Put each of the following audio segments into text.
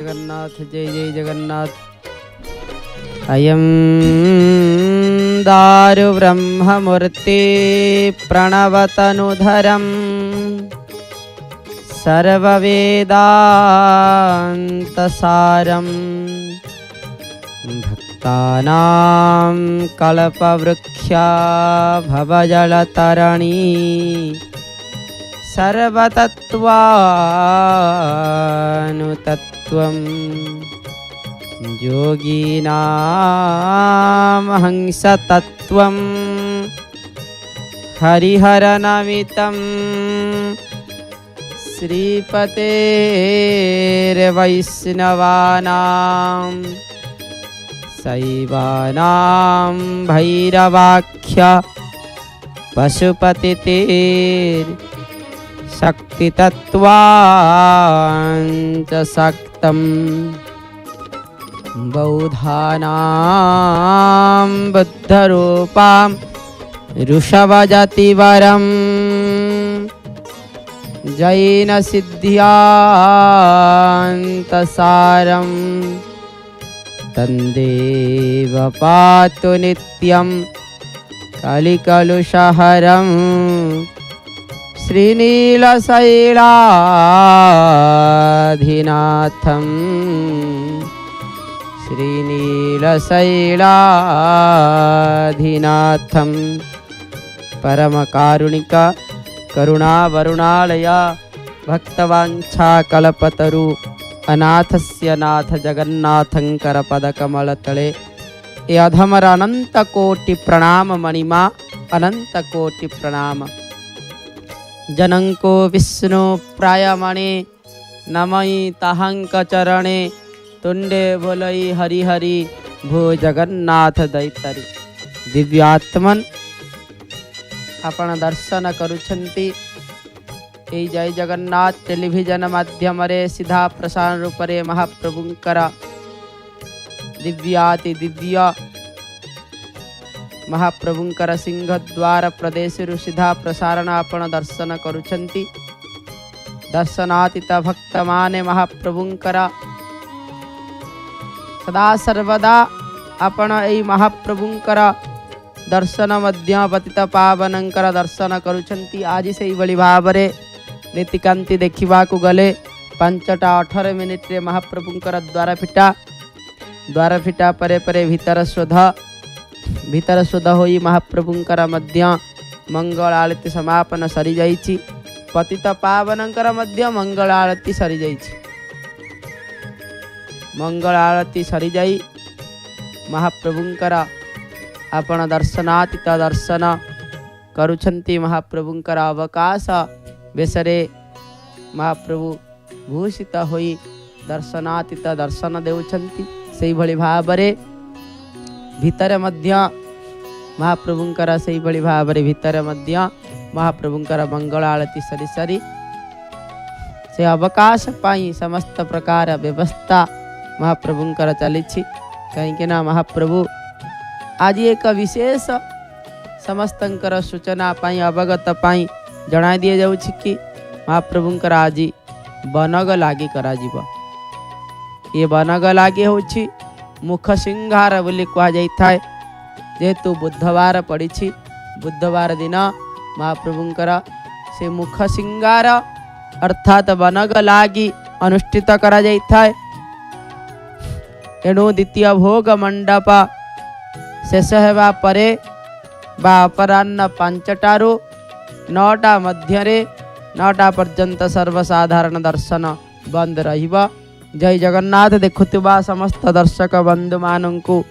जगन्नाथ जय जय जगन्नाथ। अयं दारु ब्रह्ममूर्ति प्रणवतनुधरं सर्ववेदान्तसारं भक्तानां कल्पवृक्षा भवजलतरणी सर्वतत्त्वानुतत्त्वं योगिनां हंसतत्त्वं हरिहरनमितं श्रीपतेर्वैष्णवानां शैवानां भैरवाख्या पशुपतितेर्शक्तितत्त्वाञ्च सक्तं बौधानां बुद्धरूपां ऋषभजतिवरं जैनसिद्ध्यान्तसारं तन्देव पातु नित्यं कलिकलुषहरं श्रीनीलशैलाधिनाथं श्रीनीलशैलाधिनाथं परमकारुणिक करुणावरुणालय भक्तवाञ्छाकल्पतरु अनाथस्य नाथ जगन्नाथं करपदकमलतले ए अधमर अनंतकोटि प्रणाम मणिमा अनंतकोटि प्रणाम जनंको विष्णु प्रायमणे नमई ताहंक चरणे तुंडे बोलई हरि हरि भो जगन्नाथ दैतरी दिव्यात्मन आपण दर्शन करुछंती ए जय जगन्नाथ टेलीविजन माध्यम रे सीधा प्रसारण रूप रे महाप्रभुंकर दिव्याति दिव्य महाप्रभुंकर सिंहद्वार प्रदेश सीधा प्रसारण आपण दर्शन करुछंती। दर्शनातीत भक्त माने महाप्रभुंकर सदा सर्वदा आपण एई महाप्रभुंकर दर्शन मध्य पतित पावनंकर दर्शन करुछंती। आज से बड़ी भाव रे नीतिकांति देखा गले 5टा 18 मिनिट रे महाप्रभुंकर द्वार फिटा परे परे भीतर शोध होई महाप्रभुंकर मध्य मंगल आरती समापन सरी जाइछि। पतित पावनंकर मध्य मंगल आरती सरी जाइछि। मंगल आरती सरी जाई महाप्रभुंकर आपण दर्शनातीत दर्शन करुछंती। महाप्रभुंकर अवकाश बेसरे महाप्रभु भूषित होई दर्शनातीत दर्शन देउछंती। सेही भली भावरे भीतर मध्य महाप्रभुंकर सेही भली भावरे भीतर मध्य महाप्रभुंकर मंगल आरती सरी सरी से अवकाश पाई समस्त प्रकार व्यवस्था महाप्रभुंकर चलीछि। कहीं ना महाप्रभु आज एक विशेष समस्तंकर सूचना पाई अवगत पाई जणाई दिए जाउछि कि महाप्रभुंकर आज बनग लागी करा जीव। ये बनग लागी होछि मुख सिंगार बोली कहा जाई थाए। जेहेतु बुधवार पड़ी बुधवार दिन महाप्रभुंकर से मुख सिंगार अर्थात बनग लागी अनुष्ठित करा जाई थाए। एणु द्वितीय भोग मंडप शेष हेबा परे बा अपराह्न 5टारू 9टा मध्यरे 9टा पर्यंत सर्वसाधारण दर्शन बंद रहिबा। जय जगन्नाथ देखुवा समस्त दर्शक बंधु मानंकु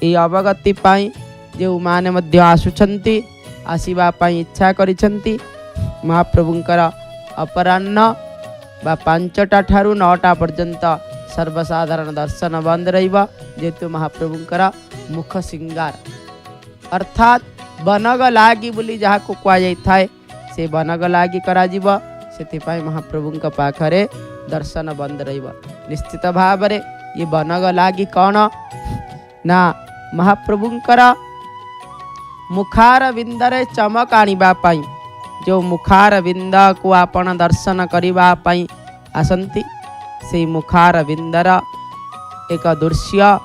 ए अवगति पाई जो माने मध्य आसुछंती आसीबा पाई इच्छा करिछंती महाप्रभुंकर अपराह्न बा 5टा ठारू 9टा पर्यंत सर्वसाधारण दर्शन बंद रहिबा। जेतु महाप्रभुंकर मुख सिंगार अर्थात बनग लागी बोली जहाँ को कह जाए से बनग लागी करा जीव। सेथिपाई महाप्रभुंक पाखरे दर्शन बंद रहिबा। निश्चित भाव रे ये बनग लागी कौन ना महाप्रभुंकर मुखार बिंदरे चमक आनिबा पाई जो मुखार बिंद को आपण दर्शन करिबा पाई आसंती से मुखार बिंदर एक दृश्य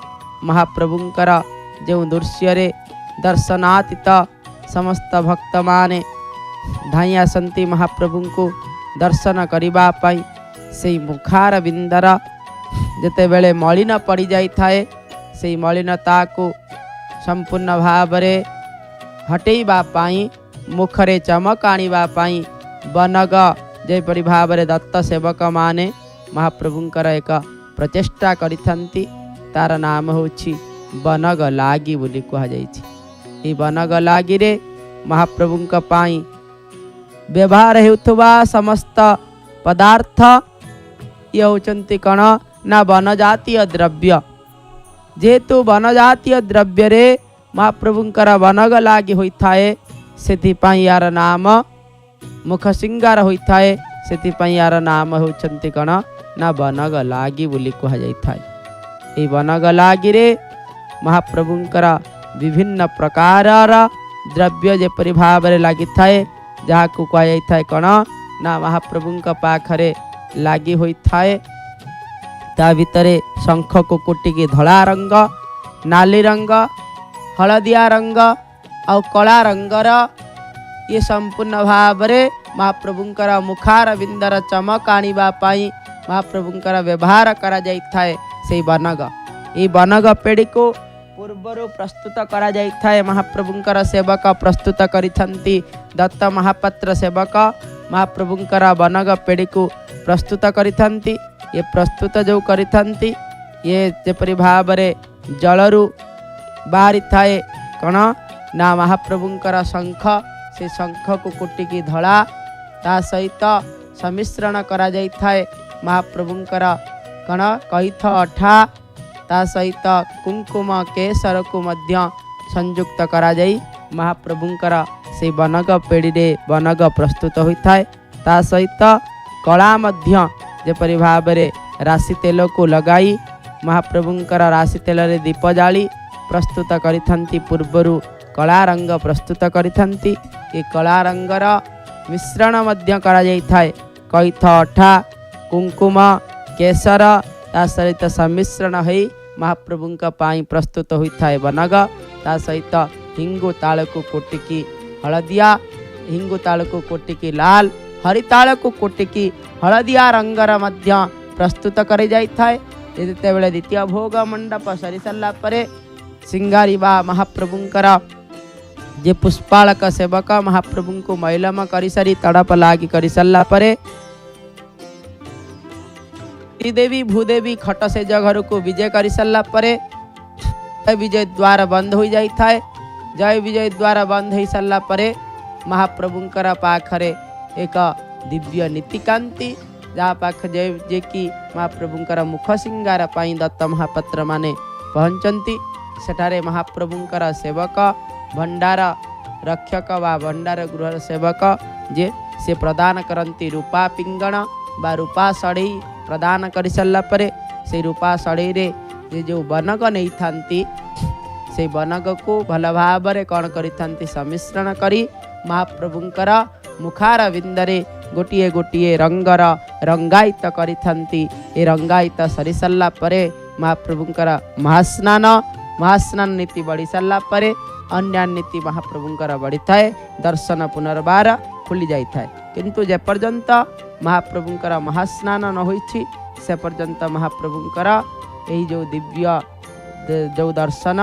महाप्रभुंकर जो दृश्य दर्शनातीत समस्त भक्त माने धाई आसती महाप्रभु को दर्शन करने से मुखार बिंदर जिते बेले मलिन पड़ जाए से मलिनता को संपूर्ण भाव हटेवाई मुखरे चमक आने बनग जेपरी भाव दत्त सेवक माने महाप्रभुंकर एक प्रचेष्टा करिथंती तार नाम होछि बनग लागी बोली कहा जाइछि। ई बनग लागी रे महाप्रभुंक पाई व्यवहार हेउथुबा समस्त पदार्थ ये होचंती कण ना वन जातीय द्रव्य जेतु वन जातीय द्रव्य रे महाप्रभुंकर बनग लागी होइथाए सेथिपाई यार नाम मुख सिंगार होइथाए सेथिपाई यार नाम होचंती कण ना बनग लागी बोली कहा जाइथाए। ए बनग लागी रे महाप्रभुंकर विभिन्न प्रकार द्रव्य जेपरि भाव लगी थाए जहाँ को कह जाइथाए कण ना महाप्रभुंक पाखरे लागी होइथाए ता भितरे शंख को कुटिकी धला रंग नाली रंग हलदिया रंग और कला रंगर ये संपूर्ण भाव महाप्रभुंकर मुखार बिंदर चमक आनिबा पाई महाप्रभुंकर व्यवहार करा जाइथाए से बनग। ये बनग पेड़ी को पूर्वर प्रस्तुत करा जाइथाए महाप्रभुंकर सेवक प्रस्तुत करिथंती दत्त महापात्र सेवक महाप्रभुंकर बनग पेड़ी को प्रस्तुत करिथंती। ये प्रस्तुत जो करिथंती ये जेपरि भाव जलरू बाहरी थाए कण ना महाप्रभुंकर शंख से शंख को कुटिकी धला ता सहित सम्मिश्रण करा जाइथाए महाप्रभुंकर कण कईथ अठा ता सहित कुंकुम केसर को मध्य संयुक्त करा जाई महाप्रभुंकर से बनग पेड़ी रे बनग प्रस्तुत होइथाए ता सहित कला मध्य जेपरि भाव राशि तेल को लगाई महाप्रभुंकर राशि तेल रे दीप जाली प्रस्तुत करिथंती पूर्वरु कला रंग प्रस्तुत करिथंती। ये कला रंगर मिश्रण मध्य करा जाइथाए कईथ अठा कुंकुम केसर ता सहित सम्मिश्रण होई महाप्रभुंक पाई प्रस्तुत होइथाए बनग ता सहित हिंगु ताल को कोटिकी हलदिया हिंगु ताल को कोटिकी लाल हरिताल को कोटिकी हलदिया रंगर मध्य प्रस्तुत करी जाइथाए। जेते बेले द्वितीय भोग मंडप सरी सारा पर सिंगारिबा महाप्रभुंकर जे पुष्पालक सेवक महाप्रभु को मैलम करी सारी तड़प लागी करी सारा पर देवी भूदेवी खट से घर को विजय कर सारा पर विजय द्वार बंद हो जाए जय विजय द्वार बंद हो सारा पर महाप्रभुंकर पाखरे एक दिव्य नीतिकांति जहाँ पाख जे कि महाप्रभुंकर मुख सिंगार पाई दत्त महापात्र माने पहुँचती सेठारे महाप्रभुंकर सेवक भंडार रक्षक व भंडार गृह सेवक जे से प्रदान करती रूपा पिंगण बा रूपा सढ़ई प्रदान कर सारा पर से रूपा सढ़ई रे ये जो बनग नहीं थांती से बनग को भल भाव कौन करिथांती सम्मिश्रण करी महाप्रभुंकर मुखार बिंदरे गोटिए गोटिए रंगर रंगायित करिथांती। ए रंगायित सरी सारा पर महाप्रभुंकर महास्नान नीति बढ़ी सारा पर अन्य नीति महाप्रभुंकर बढ़ी थाए दर्शन पुनर्बार खुली जाई थाए किंतु जे पर्यंत महाप्रभुंकर महास्नान न होइछि से पर्यंत महाप्रभुंकर यही जो दिव्य जो दर्शन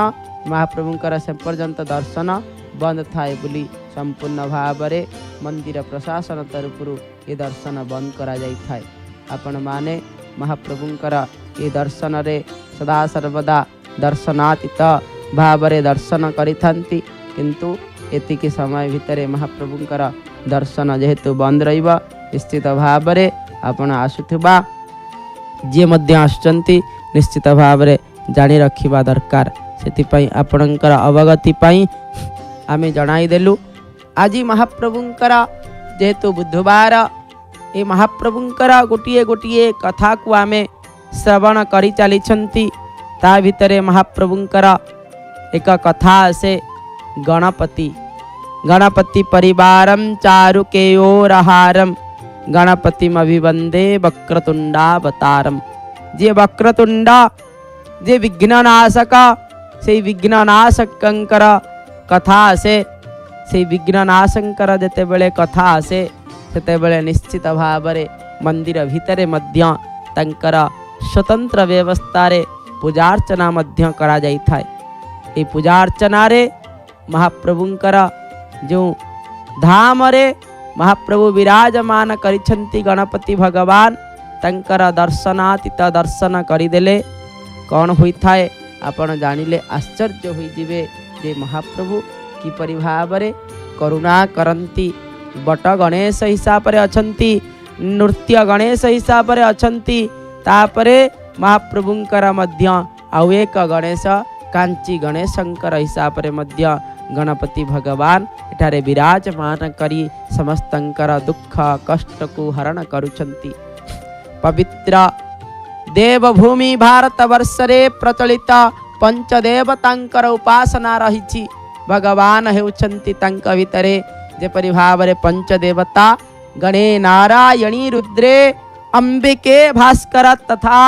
महाप्रभुंकर से पर्यंत दर्शन बंद थाए बोली संपूर्ण भाव मंदिर प्रशासन तरफ ये दर्शन बंद करा जाई थाए। आपण माने महाप्रभुंकर ये दर्शन रे सदा सर्वदा दर्शनातीत भाव दर्शन करिथांती किंतु एतिकी समय भितर महाप्रभुंकर दर्शन जेहेतु बंद रहिबा निश्चित भाव आपण आसुथिबा जे मध्य आसुचंती निश्चित भाव जानी रखिबा दरकार सेतिपई आपणकर अवगति पाई आमे जणाई देलु। आज महाप्रभुंकर जेहेतु बुधवार ए महाप्रभुंकर गोटिए गोटिए कथा को आमे श्रवण करी चलीछंती ता भितरे महाप्रभुंकर एक कथा से गणपति परिवारम चारुकेयोरहारम गणपतिमभिवन्दे वक्रतुण्डावतारम। जे वक्रतुंड जे विघ्ननाशक से विघ्ननाशकंकर कथा आसे से विघ्ननाशंकर जेते बेले कथा आसे सेते बेले निश्चित भावरे मंदिर भितरे मध्य तंकर स्वतंत्र व्यवस्था रे पूजार्चना मध्य करा जाई थाए। ए पूजार्चना रे महाप्रभुंकर जो धाम रे महाप्रभु विराजमान करिछंती गणपति भगवान तंकर दर्शनातीत दर्शन करिदेले कौन होई थाए आपण जानिले आश्चर्य होई जिवे जे महाप्रभु किपरि भावरे करुणा करंती। बट गणेश हिसाब रे अछंती, नृत्य गणेश हिसाब रे अछंती, तापरे महाप्रभुंकर मध्य आउ एक गणेश कांची गणेशंकर हिसाब रे मध्य गणपति भगवान एठारे विराजमान करी समस्तंकर दुख कष्ट को हरण करुछंती। पवित्र देवभूमि भारत वर्षरे प्रचलित पंचदेवतांकर उपासना रही। भगवान हेउछंती तांक भितरे जेपरि भावरे पंचदेवता गणे नारायणी रुद्रे अंबिके भास्कर तथा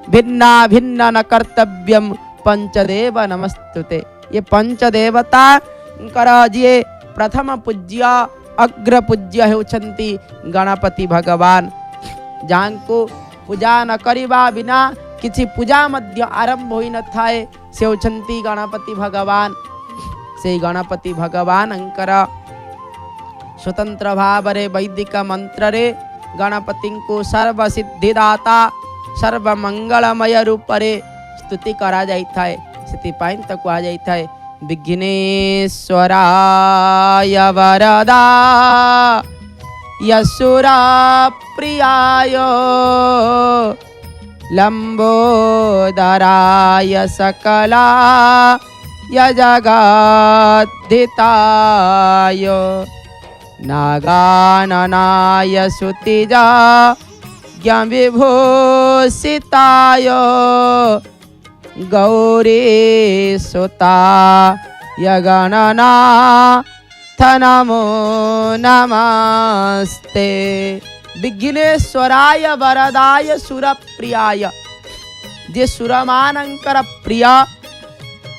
भिन्ना भिन्न न कर्तव्यम पंचदेव नमस्तुते। ये पंचदेवता जे प्रथम पूज्य अग्र पूज्य हेउछंती गणपति भगवान, जांको पूजा न करिबा बिना किछि पूजा मध्य आरंभ होई न थाए से होछंती गणपति भगवान। से गणपति भगवान अंकर स्वतंत्र भावरे वैदिक मंत्र रे गणपति को सर्व सिद्धिदाता सर्व मंगलमय रूप रे स्तुति करा जाई थाए। सेति पाइन त कुआ जाई थाए विघ्नेश्वराय वरदा यसुरा प्रियाय लंबोदराय सकला यजगाधिताय नागाननाय सुतिजा ज्ञविभूषिताय गौरी सुता यगणना नमो नमस्ते। विघ्नेश्वराय वरदाय सुरप्रियाय जे सुरमानंकर प्रिय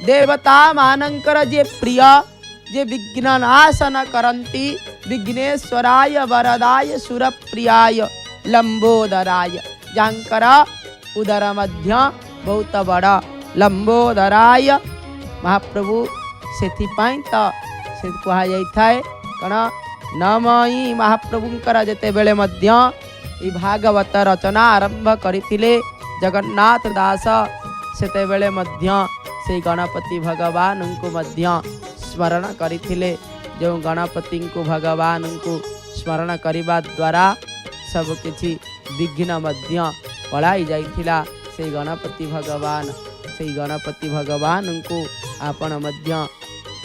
देवता मानंकर जे प्रिय जे विघ्ननाशन करंती विघ्नेश्वराय वरदाय सुरप्रियाय लंबोदराय जांकर उदर मध्य बहुत बड़ा लंबोदराय महाप्रभु सेथिपाई त से कहा जाई थाए कण नमई महाप्रभुंकर जेते बेले मध्य ई भागवत रचना आरंभ करिथिले जगन्नाथ दास सेते बेले मध्य से गणपति भगवान को मध्य स्मरण करिथिले। जो गणपति को भगवान को स्मरण करिबा द्वारा सब किछि विघ्न मध्य पलाई जाइथिला। से गणपति भगवान को आपण मध्य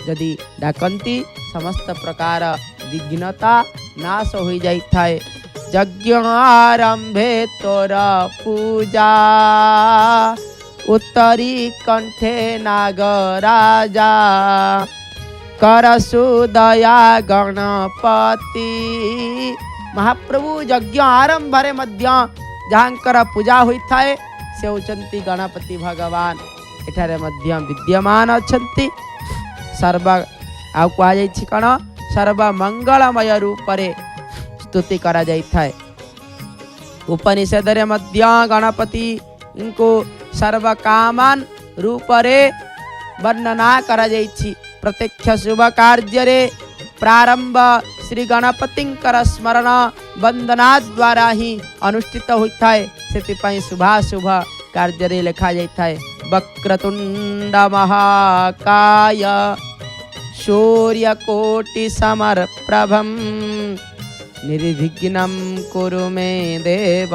यदि डाकंती समस्त प्रकार विघ्नता नाश हो जाई थाए। यज्ञ आरंभे तोर पूजा उत्तरी कंठे नागराजा करसु दया गणपति। महाप्रभु यज्ञ आरंभ रे मध्य जहाँकर पूजा होई थाए से होचंती गणपति भगवान एठारे मध्य विद्यमान अछंती। सर्व आ कहा जाइछि कण सर्व मंगलमय रूप रे स्तुति करा जाई थाए। उपनिषद रे मध्य गणपति इनको सर्व कामान रूप रे वर्णना करा जाइछि। प्रत्यक्ष शुभ कार्य रे प्रारंभ श्री गणपतिंकर स्मरण वंदना द्वारा ही अनुष्ठित होता है। से शुभाशुभ कार्य रे लिखा जाता है वक्रतुंड महाकाय सूर्यकोटि समप्रभं निर्विघ्नं कुरु मे देव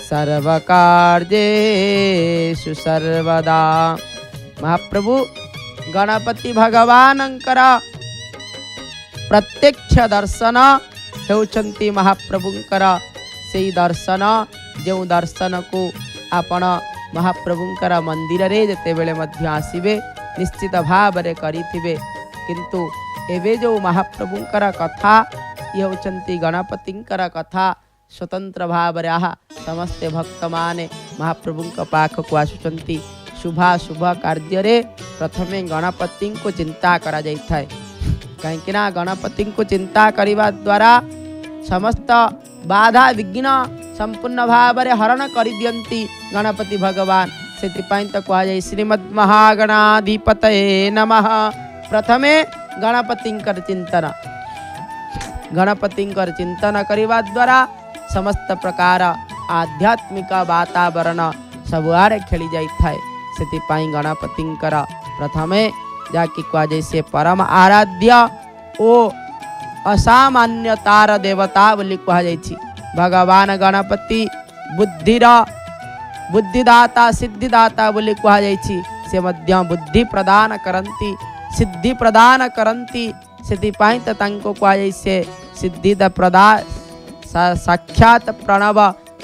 सर्वकार्येषु सर्वदा। महाप्रभु गणपति भगवानंकर प्रत्यक्ष दर्शन हेउछंती महाप्रभुंकर से दर्शन जो दर्शन को आपण महाप्रभुंकर मंदिर रे जते बेले मध्य आसीबे निश्चित भाव रे करिथिबे। किंतु एबे जो महाप्रभुंकर कथा ये होचंती गणपतिंकर कथा स्वतंत्र भाव समस्ते भक्त माने महाप्रभु पाख को आसुचंती शुभा शुभ कार्य रे प्रथमे गणपति को चिंता करा जाई थाए कहीं गणपति को चिंता करने द्वारा समस्त बाधा विघ्न संपूर्ण भाव में हरण कर दियंती गणपति भगवान से तो कहुए श्रीमद्महागणाधिपतये नमः। प्रथमे गणपतिंकर चिंतन करने द्वारा समस्त प्रकार आध्यात्मिक वातावरण सबुआरे खेली जाई थाए से गणपतिंकर प्रथमे जाकि कहुए से परम आराध्य ओ असामान्यतार देवता बोली कहुई भगवान गणपति बुद्धिदाता सिद्धिदाता बोली कहुई से मध्य बुद्धि प्रदान करंती सिद्धि प्रदान करंती से कहुई से सिद्धि प्रदा साक्षात प्रणव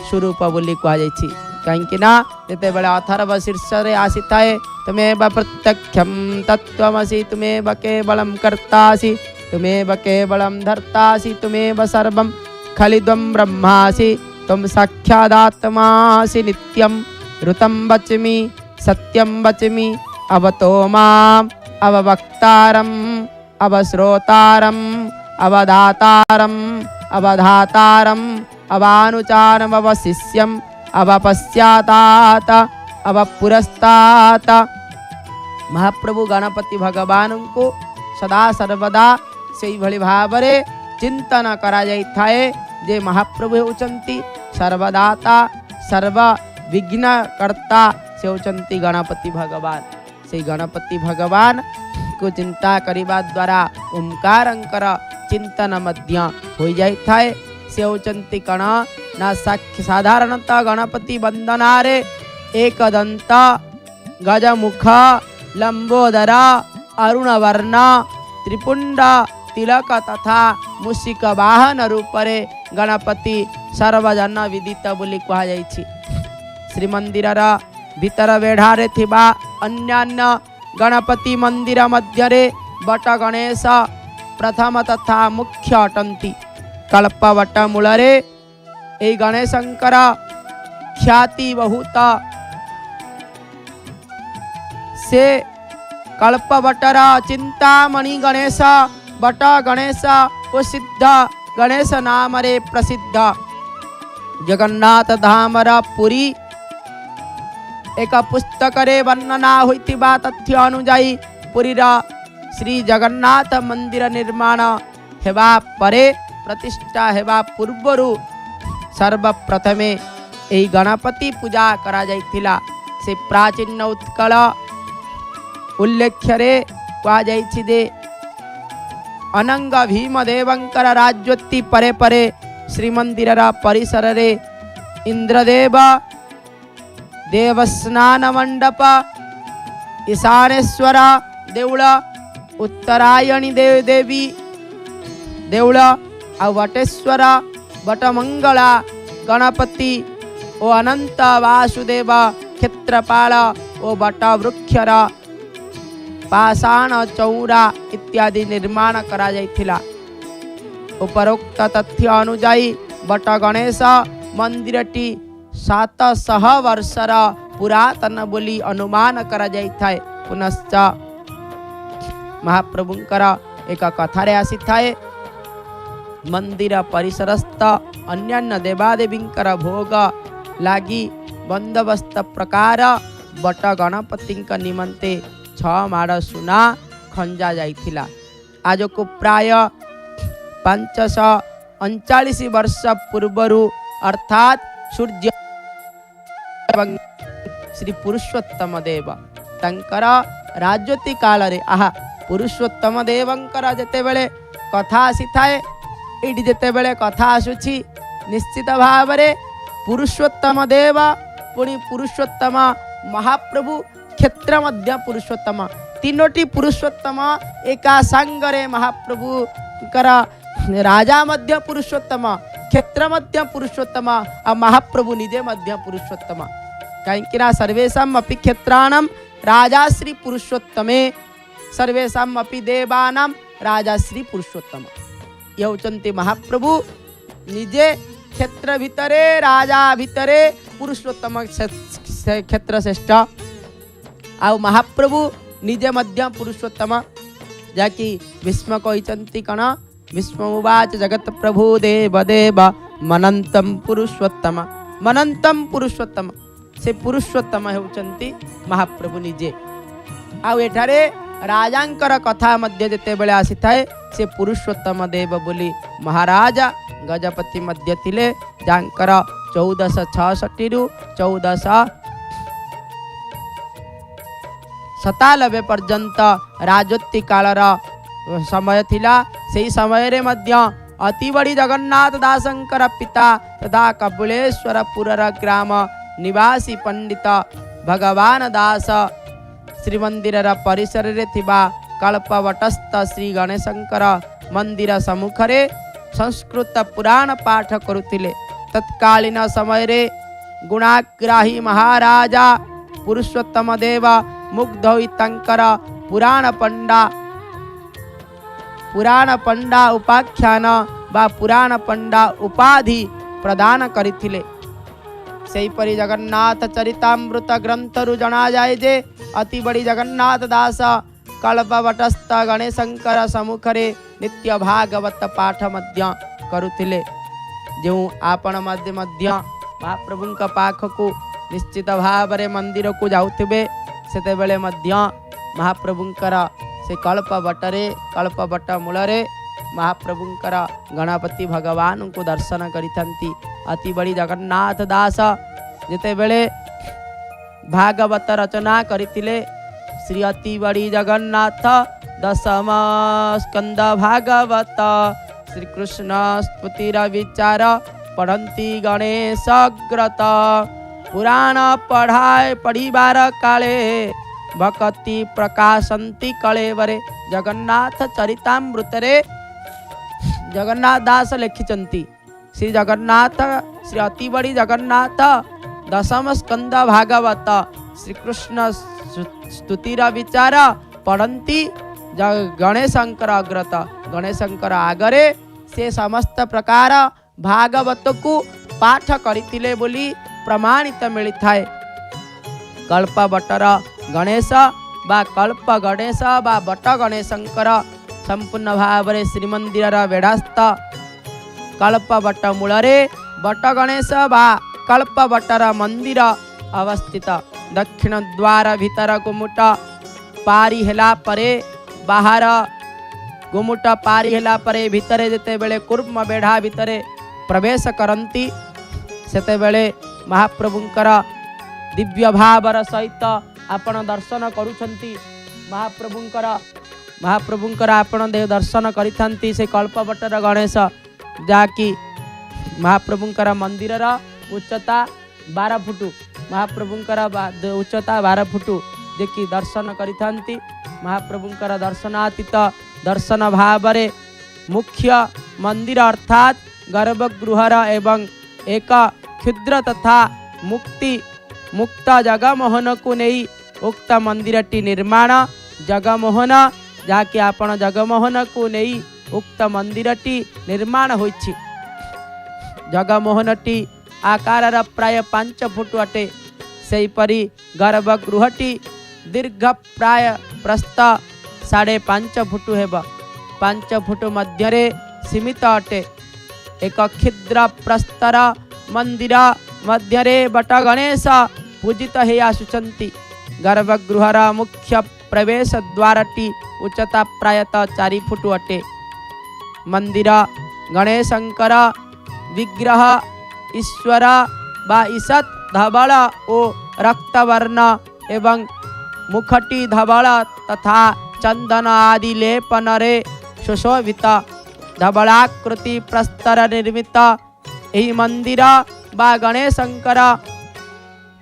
स्वरूप बोली कहुई कहीं जिते बड़े अथर्व शीर्ष आसी थाए तुमेव प्रत्यक्षम तत्त्वमसि तुमेव केवलम कर्तासि तुमेव केवलम धर्तासि तुमेव सर्वं खलिद्वं ब्रह्मासि तुम साक्षादात्मासि नित्यं ऋतं वच्मि सत्यं वच्मि अवतो माम् अववक्तारम् अवश्रोतारम् अवधातारम् अवधातारम् अवानुचारम् अवशिष्यम् अवपश्चातात अवपुरस्तात। महाप्रभु गणपति भगवान को सदा सर्वदा से भली भाव में चिंतन करा जाई थाए जे महाप्रभु होचंती सर्वदाता सर्व विघ्नकर्ता से होचंती गणपति भगवान। से गणपति भगवान को चिंता करिबा द्वारा ओंकारंकर चिंतन मध्य हो जाई थाए से होचंती कण ना साधारणतः गणपति वंदनारे एकदंत गजमुख लंबोदर अरुणवर्ण त्रिपुंड तिलक तथा मूषिक वाहन रूपरे गणपति सर्वजन विदित बोली कहुई। श्रीमंदिर भीतर बेढ़ारे थिबा अन्यान्य गणपति मंदिर मध्यरे बट गणेश प्रथम तथा मुख्य अटंती। कल्पवट मूलरे ए गणेशंकर ख्याति बहुत से कल्पवटर चिंतामणि गणेश बट गणेश ओ सिद्ध गणेश नाम रे प्रसिद्ध जगन्नाथ धामर पुरी एक पुस्तक रे वर्णना होइतिबा तथ्य अनुजाई पुरीर श्री जगन्नाथ मंदिर निर्माण हेबा परे प्रतिष्ठा हेबा पूर्वरु सर्वप्रथमे एही गणपति पूजा करा जाइथिला। से प्राचीन उत्कल उल्लेख्य रे कहा जाइछि जे अनंग भीमदेवंकर राज्योत्ति परे परे श्रीमंदिर परिसर रे इंद्रदेव देवस्नान मंडप ईशानेश्वर देउळ उत्तरायणी देवी देउळ आ वटेश्वर वटमंगला गणपति ओ अनंत वासुदेव क्षेत्रपाल ओ वट वृक्षर पाषाण चौरा इत्यादि निर्माण करा जाइथिला। उपरोक्त तथ्य अनुजाई वट गणेश मंदिरटी 700 वर्षर पुरातन बोली अनुमान करा जाइथाय। पुनश्च महाप्रभुंकर एक कथारे आसी थाए मंदिर परिसरस्थ अन्यान्य देवादेवींकर भोग लागी बंदोबस्त प्रकार बट गणपति निमंते 6 माड़ सुना खंजा जाइथिला। आज को प्राय 539 वर्ष पूर्वरु अर्थात सूर्य श्री पुरुषोत्तम देव तंकर राजोति काल रे आहा पुरुषोत्तम देवंकर जेते बेले कथा आसी थाए एटी जेते बेले कथा आसुछि निश्चित भाव रे पुरुषोत्तम देव पुणी पुरुषोत्तम महाप्रभु क्षेत्र मध्य पुरुषोत्तम तीनोटी पुरुषोत्तम एका सांगरे महाप्रभु कर राजा मध्य पुरुषोत्तम क्षेत्र मध्य पुरुषोत्तम आ महाप्रभु निजे मध्य पुरुषोत्तम कहीं सर्वेषाम् अपि क्षेत्राणां राजाश्री पुरुषोत्तमे सर्वेषाम् अपि देवानां राजाश्री पुरुषोत्तम ये होचंती महाप्रभु निजे क्षेत्र भितरे राजा भितरे पुरुषोत्तम क्षेत्र श्रेष्ठ आउ महाप्रभु निजे मध्य पुरुषोत्तम जाकि भीष्म कहते कण भीष्म उवाच जगत प्रभु देव देव मनंतम पुरुषोत्तम से पुरुषोत्तम होचंती महाप्रभु निजे आउ एठारे राजांकर कथा मध्य जेते बेले आसी थाए से पुरुषोत्तम देव बोली महाराजा गजपति मध्य थिले जांकर 1466 रु 1497 पर्यंत राजोत्ति कालर समय थिला सेही समय रे मध्य अति बड़ी जगन्नाथ दासंकर पिता तथा कपिलेश्वरपुरर ग्राम निवासी पंडित भगवान दास श्रीमंदिर परिसर रे थिबा कल्पवटस्थ श्री गणेशंकर मंदिर सम्मुखरे संस्कृत पुराण पाठ करुथिले। तत्कालीन समय रे गुणाग्राही महाराजा पुरुषोत्तम देव मुग्ध होई तांकर पुराण पंडा उपाख्यान बा पुराण पंडा उपाधि प्रदान करिथिले। सेहीपरि जगन्नाथ चरितामृत ग्रंथरु जना जाए जे अति बड़ी जगन्नाथ दास कल्पवटस्थ गणेशंकर सम्मुखरे नित्य भागवत पाठ मध्य करुथिले। जो आपण मध्य महाप्रभु पाख को निश्चित भाव रे मंदिर को जाउथिबे सेते बेले मध्य महाप्रभुंकर से कल्पवट मूलरे महाप्रभुंकर गणपति भगवान को दर्शन करिथंती। अति बड़ी जगन्नाथ दास जेते बेले भागवत रचना करिथिले श्री अति बड़ी जगन्नाथ दशम स्कंद भागवत श्री कृष्ण स्तुतिर विचार पढ़ंती गणेश ग्रत पुराण पढ़िबार काले भक्ति प्रकाशंती कलेवरे जगन्नाथ चरितामृत रे जगन्नाथ दास लिखिचंती। श्री जगन्नाथ श्री अति बड़ी जगन्नाथ दशम स्कंद भागवत श्री कृष्ण स्तुतिर विचार पढ़ंती गणेशंकर अग्रत गणेशंकर आगरे से समस्त प्रकार भागवत को पाठ करिथिले बोली प्रमाणित मिलिथाए। कल्पवटर गणेश बा कल्प गणेश बा बट गणेशंकर संपूर्ण भाव रे श्रीमंदिर बेढ़ास्थ कल्पवट मूलरे बट गणेश बा कल्पवटर मंदिर अवस्थित। दक्षिण द्वार भीतर गुमुट पारी हेला परे बाहर गुमुट पारी हेला परे भितरे जेते बेले कूर्म बेढ़ा भितरे प्रवेश करंती सेते बेले महाप्रभुंकर दिव्य भावर सहित आपण दर्शन करुछंती। महाप्रभुंकर आपण दर्शन करिथंती से कल्पवटर गणेश जाकि महाप्रभुंकर मंदिरर उच्चता 12 फुट महाप्रभुंकर उच्चता 12 फुट देखि दर्शन करिथंती। महाप्रभुंकर दर्शनातीत दर्शन भावरे मुख्य मंदिर अर्थात गर्भगृहर एवं एक क्षुद्र तथा मुक्त जगमोहन को नहीं उक्त मंदिरटी निर्माण जगमोहन जाकि आपण जगमोहन को नहीं उक्त मंदिरटी निर्माण होइछि। जगमोहनटी आकार प्राय 5 फुट अटे। सेहीपरि गर्भगृहटी दीर्घ प्राय प्रस्थ 5.5 फुट हेब। 5 फुट मध्यरे सीमित अटे। एक क्षुद्र प्रस्तर मंदिर मध्यरे बट गणेश पूजित हे आसुचंती। गर्भगृहर मुख्य प्रवेश द्वारटी उच्चता प्रायतः 4 फुट अटे। मंदिर गणेशंकर विग्रह ईश्वर बा ईसत धवल ओ रक्तवर्ण एवं मुखटी धवल तथा चंदन आदि लेपन रे सुशोभित धवलाकृति प्रस्तर निर्मित यही मंदिर बा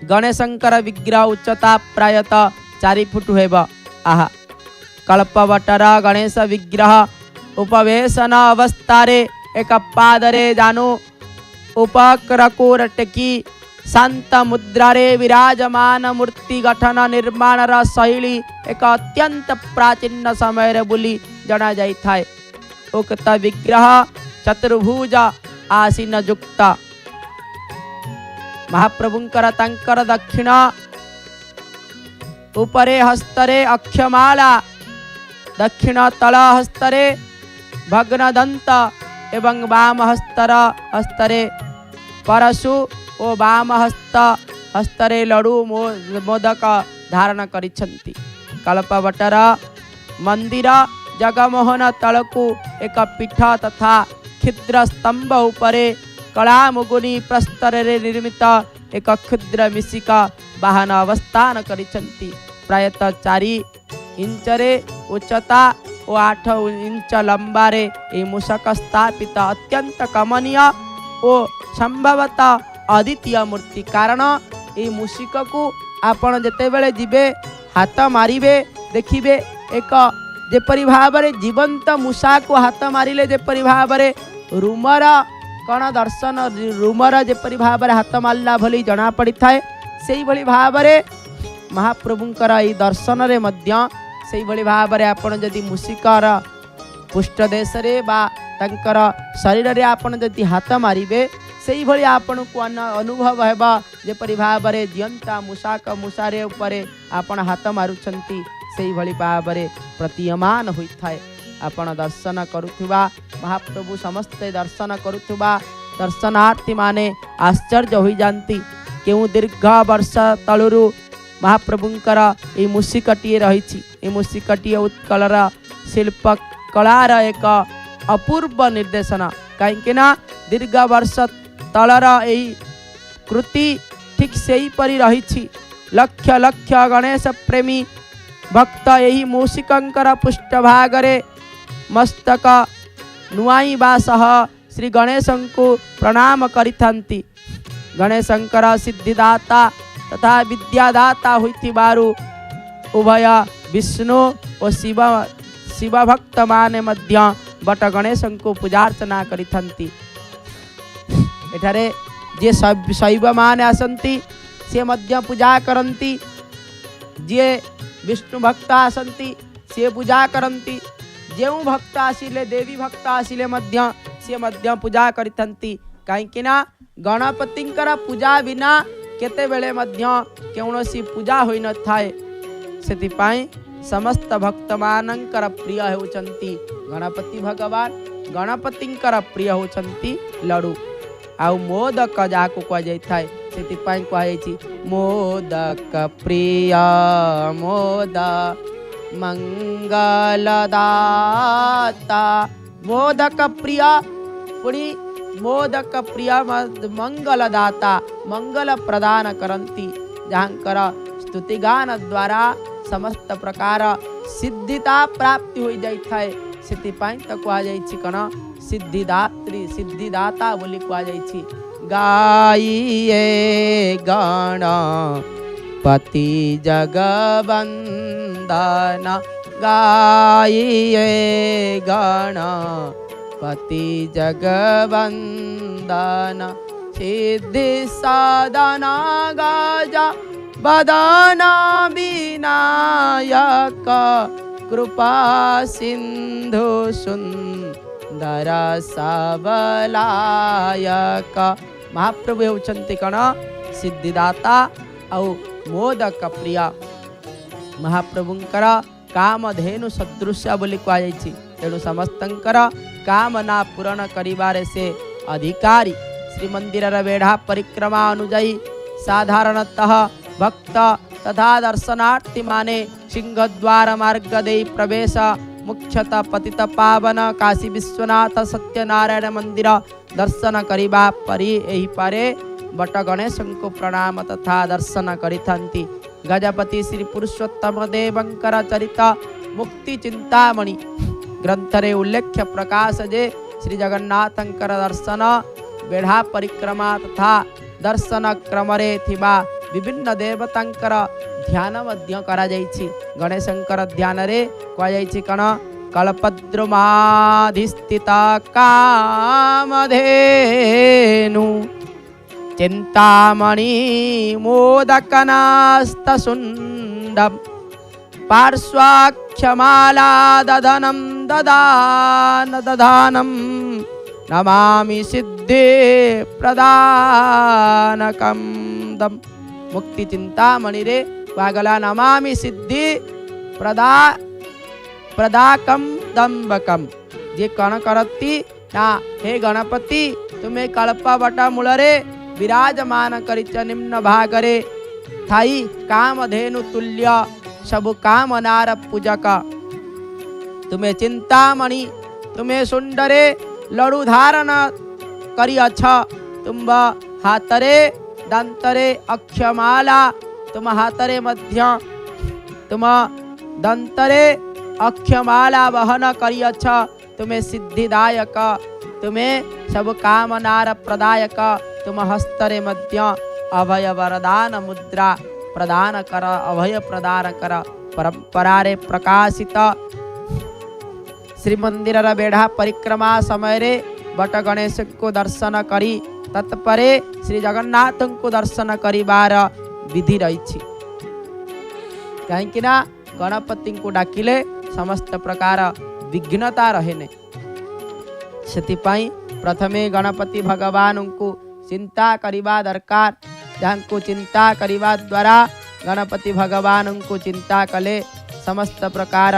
गणेशंकर विग्रह उच्चता प्रायतः 4 फुट हेब। आहा कल्पवटर गणेश विग्रह उपवेशन अवस्थारे एक पादरे जानु उपकरकोरटकी शांत मुद्रारे विराजमान मूर्ति गठन निर्माण शैली एक अत्यंत प्राचीन समय रे बोली जना जाई थाए। उक्त विग्रह चतुर्भुज आसीन युक्त महाप्रभुंकर तांकर दक्षिण उपरे हस्तरे अक्षमाला दक्षिण तल हस्तरे भग्नदंत एवं वाम हस्तरे परशु और वाम हस्तरे लडु मोदक धारण करिछंती। कल्पवटर मंदिर जगमोहन तलकु एक पीठ तथा क्षुद्र स्तंभ उपरे कला मुगुनी प्रस्तर निर्मित एक क्षुद्र मिशिका वाहन अवस्थान करिछंती। प्रायतः 4 इंच उच्चता और 8 इंच लंबारे ये मूषक स्थापित अत्यंत कमनीय और संभवतः अद्वितीय मूर्ति। कारण ये मूषिक को आपण जेतेबेले जिबे हाथ मारिबे देखिबे एक जेपरि भावरे जीवंत मूषा को हाथ मारिले जेपरि भावरे रूमर कण दर्शन रूमर जेपरि भावरे हाथ मारला भली जना पड़ी थाए सेही भली भावरे महाप्रभुंकर ई दर्शन रे मध्य सेही भली भावरे आपण जदि मूषिकर पृष्ठदेश रे बा तंकर शरीर रे आपण जदि हाथ मारिबे सेही भली आपण को अनुभव हेबा जेपरि भावरे जियंता मूषारे उपरे आपण हाथ मारुछंती सेही भली भावरे प्रतीयमान होइथाय। आपण दर्शन करुथुबा महाप्रभु समस्त दर्शन करुथुबा दर्शनार्थी माने आश्चर्य होई जानती। केउ दीर्घ वर्ष तलुरु महाप्रभुंकर ए मूषिकटी रहिछि। ए मूषिकटी उत्कलर शिल्प कलार एक अपूर्व निर्देशन कहीं दीर्घ वर्ष तलर यही कृति ठीक से परी रही। लक्ष लक्ष गणेश प्रेमी भक्त यही मूषिकंकर पृष्ठभागरे मस्तक नुआईबा सह श्री गणेश को प्रणाम करिथांती। गणेशंकर सिद्धिदाता तथा विद्यादाता होइथिबारु उभय विष्णु और शिव भक्त माने मध्य बट गणेश को पूजार्चना करिथांती। एठारे जे शैव माने आसंती से मध्य पूजा करंती। जे विष्णु भक्त आसंती से पूजा करंती। जेउ भक्त आसिले देवी भक्त आसिले मध्य से मध्य पूजा करिथंती। कहीं गणपतिंकर पूजा बिना केते बेले मध्य कौनसी पूजा होई न थाए। सेतिपाई समस्त भक्त मानंकर प्रिय होचंती गणपति भगवान। गणपतिंकर प्रिय होचंती लडू आउ मोदक जाको कह जाय थाए। सेतिपाई कह जायछि मोदक प्रिय मोद मंगलदाता। मोदक प्रिय पुणी मोदक प्रिय मंगलदाता मंगल प्रदान करंती। जहाँकर स्तुतिगान द्वारा समस्त प्रकार सिद्धिता प्राप्ति हो जाए। सेतिपाई तो कह जायछि कण सिद्धिदात्री सिद्धिदाता बोली कह जायछि। गाइए गणपति जगवंदन गाइए गणपति जगवंदन सिद्धि साधना गाजा बदना विनायक कृपा सिंधु सुंदर सबलायक। महाप्रभु होचंती कण सिद्धिदाता आउ मोदक प्रिय। महाप्रभुंकर कामधेनु सदृश बोली कह जायछि। तेणु समस्तंकर कामना पूरण करिबारे से अधिकारी। श्रीमंदिर बेढ़ा परिक्रमा अनुजाई साधारणतः भक्त तथा दर्शनार्थी माने सिंहद्वार मार्ग दे प्रवेश मुख्यतः पतित पावन काशी विश्वनाथ सत्यनारायण मंदिर दर्शन करिबा परी एही पारे बट गणेश को प्रणाम तथा दर्शन करिथांती। गजपति श्री पुरुषोत्तम देवंकर चरित मुक्ति चिंतामणि ग्रंथरे उल्लेख्य प्रकाश जे श्री जगन्नाथंकर दर्शन बेढ़ा परिक्रमा तथा दर्शन क्रमरे थिबा विभिन्न देवतांकर ध्यान मध्य करा जायछि। गणेशंकर ध्यान रे कह जायछि कण कल्पद्रुमाधिस्थिता कामधेनु चिंतामणि मोदकनास्तसुंडम पार्श्वाख्यमाला दधनम ददान दधानम नमामि सिद्धि प्रदानकम दम। मुक्ति चिंतामणि रे वागला नमामि सिद्धि प्रदाकम दम्बकम। जे कण करती ना हे गणपति तुम्हें कल्पवट मूलरे विराजमान करिच निम्न भागरे थाई कामधेनु तुल्य सबु कामनार पूजक। तुम्हें चिंतामणि तुम्हें सुंदरे लड़ू धारण करिअछ। तुम हातरे दंतरे अक्षमाला तुम हातरे मध्य तुम दंतरे अक्षमाला वहन करिअछ। तुम्हें सिद्धिदायक तुम्हें सब कामनार प्रदायक। तुम हस्तरे मध्य अभय वरदान मुद्रा प्रदान कर अभय प्रदान कर। परंपरारे प्रकाशित श्रीमंदिर बेढ़ा परिक्रमा समय रे बट गणेश को दर्शन करी तत्परे श्री जगन्नाथ को दर्शन करिबार विधि रही। कहीं गणपति को डाकिले समस्त प्रकार विघ्नता रहेने। सेतिपाई प्रथमे गणपति भगवान को चिंता करिबा दरकार। जहाँ चिंता करिबा द्वारा गणपति भगवान को चिंता कले समस्त प्रकार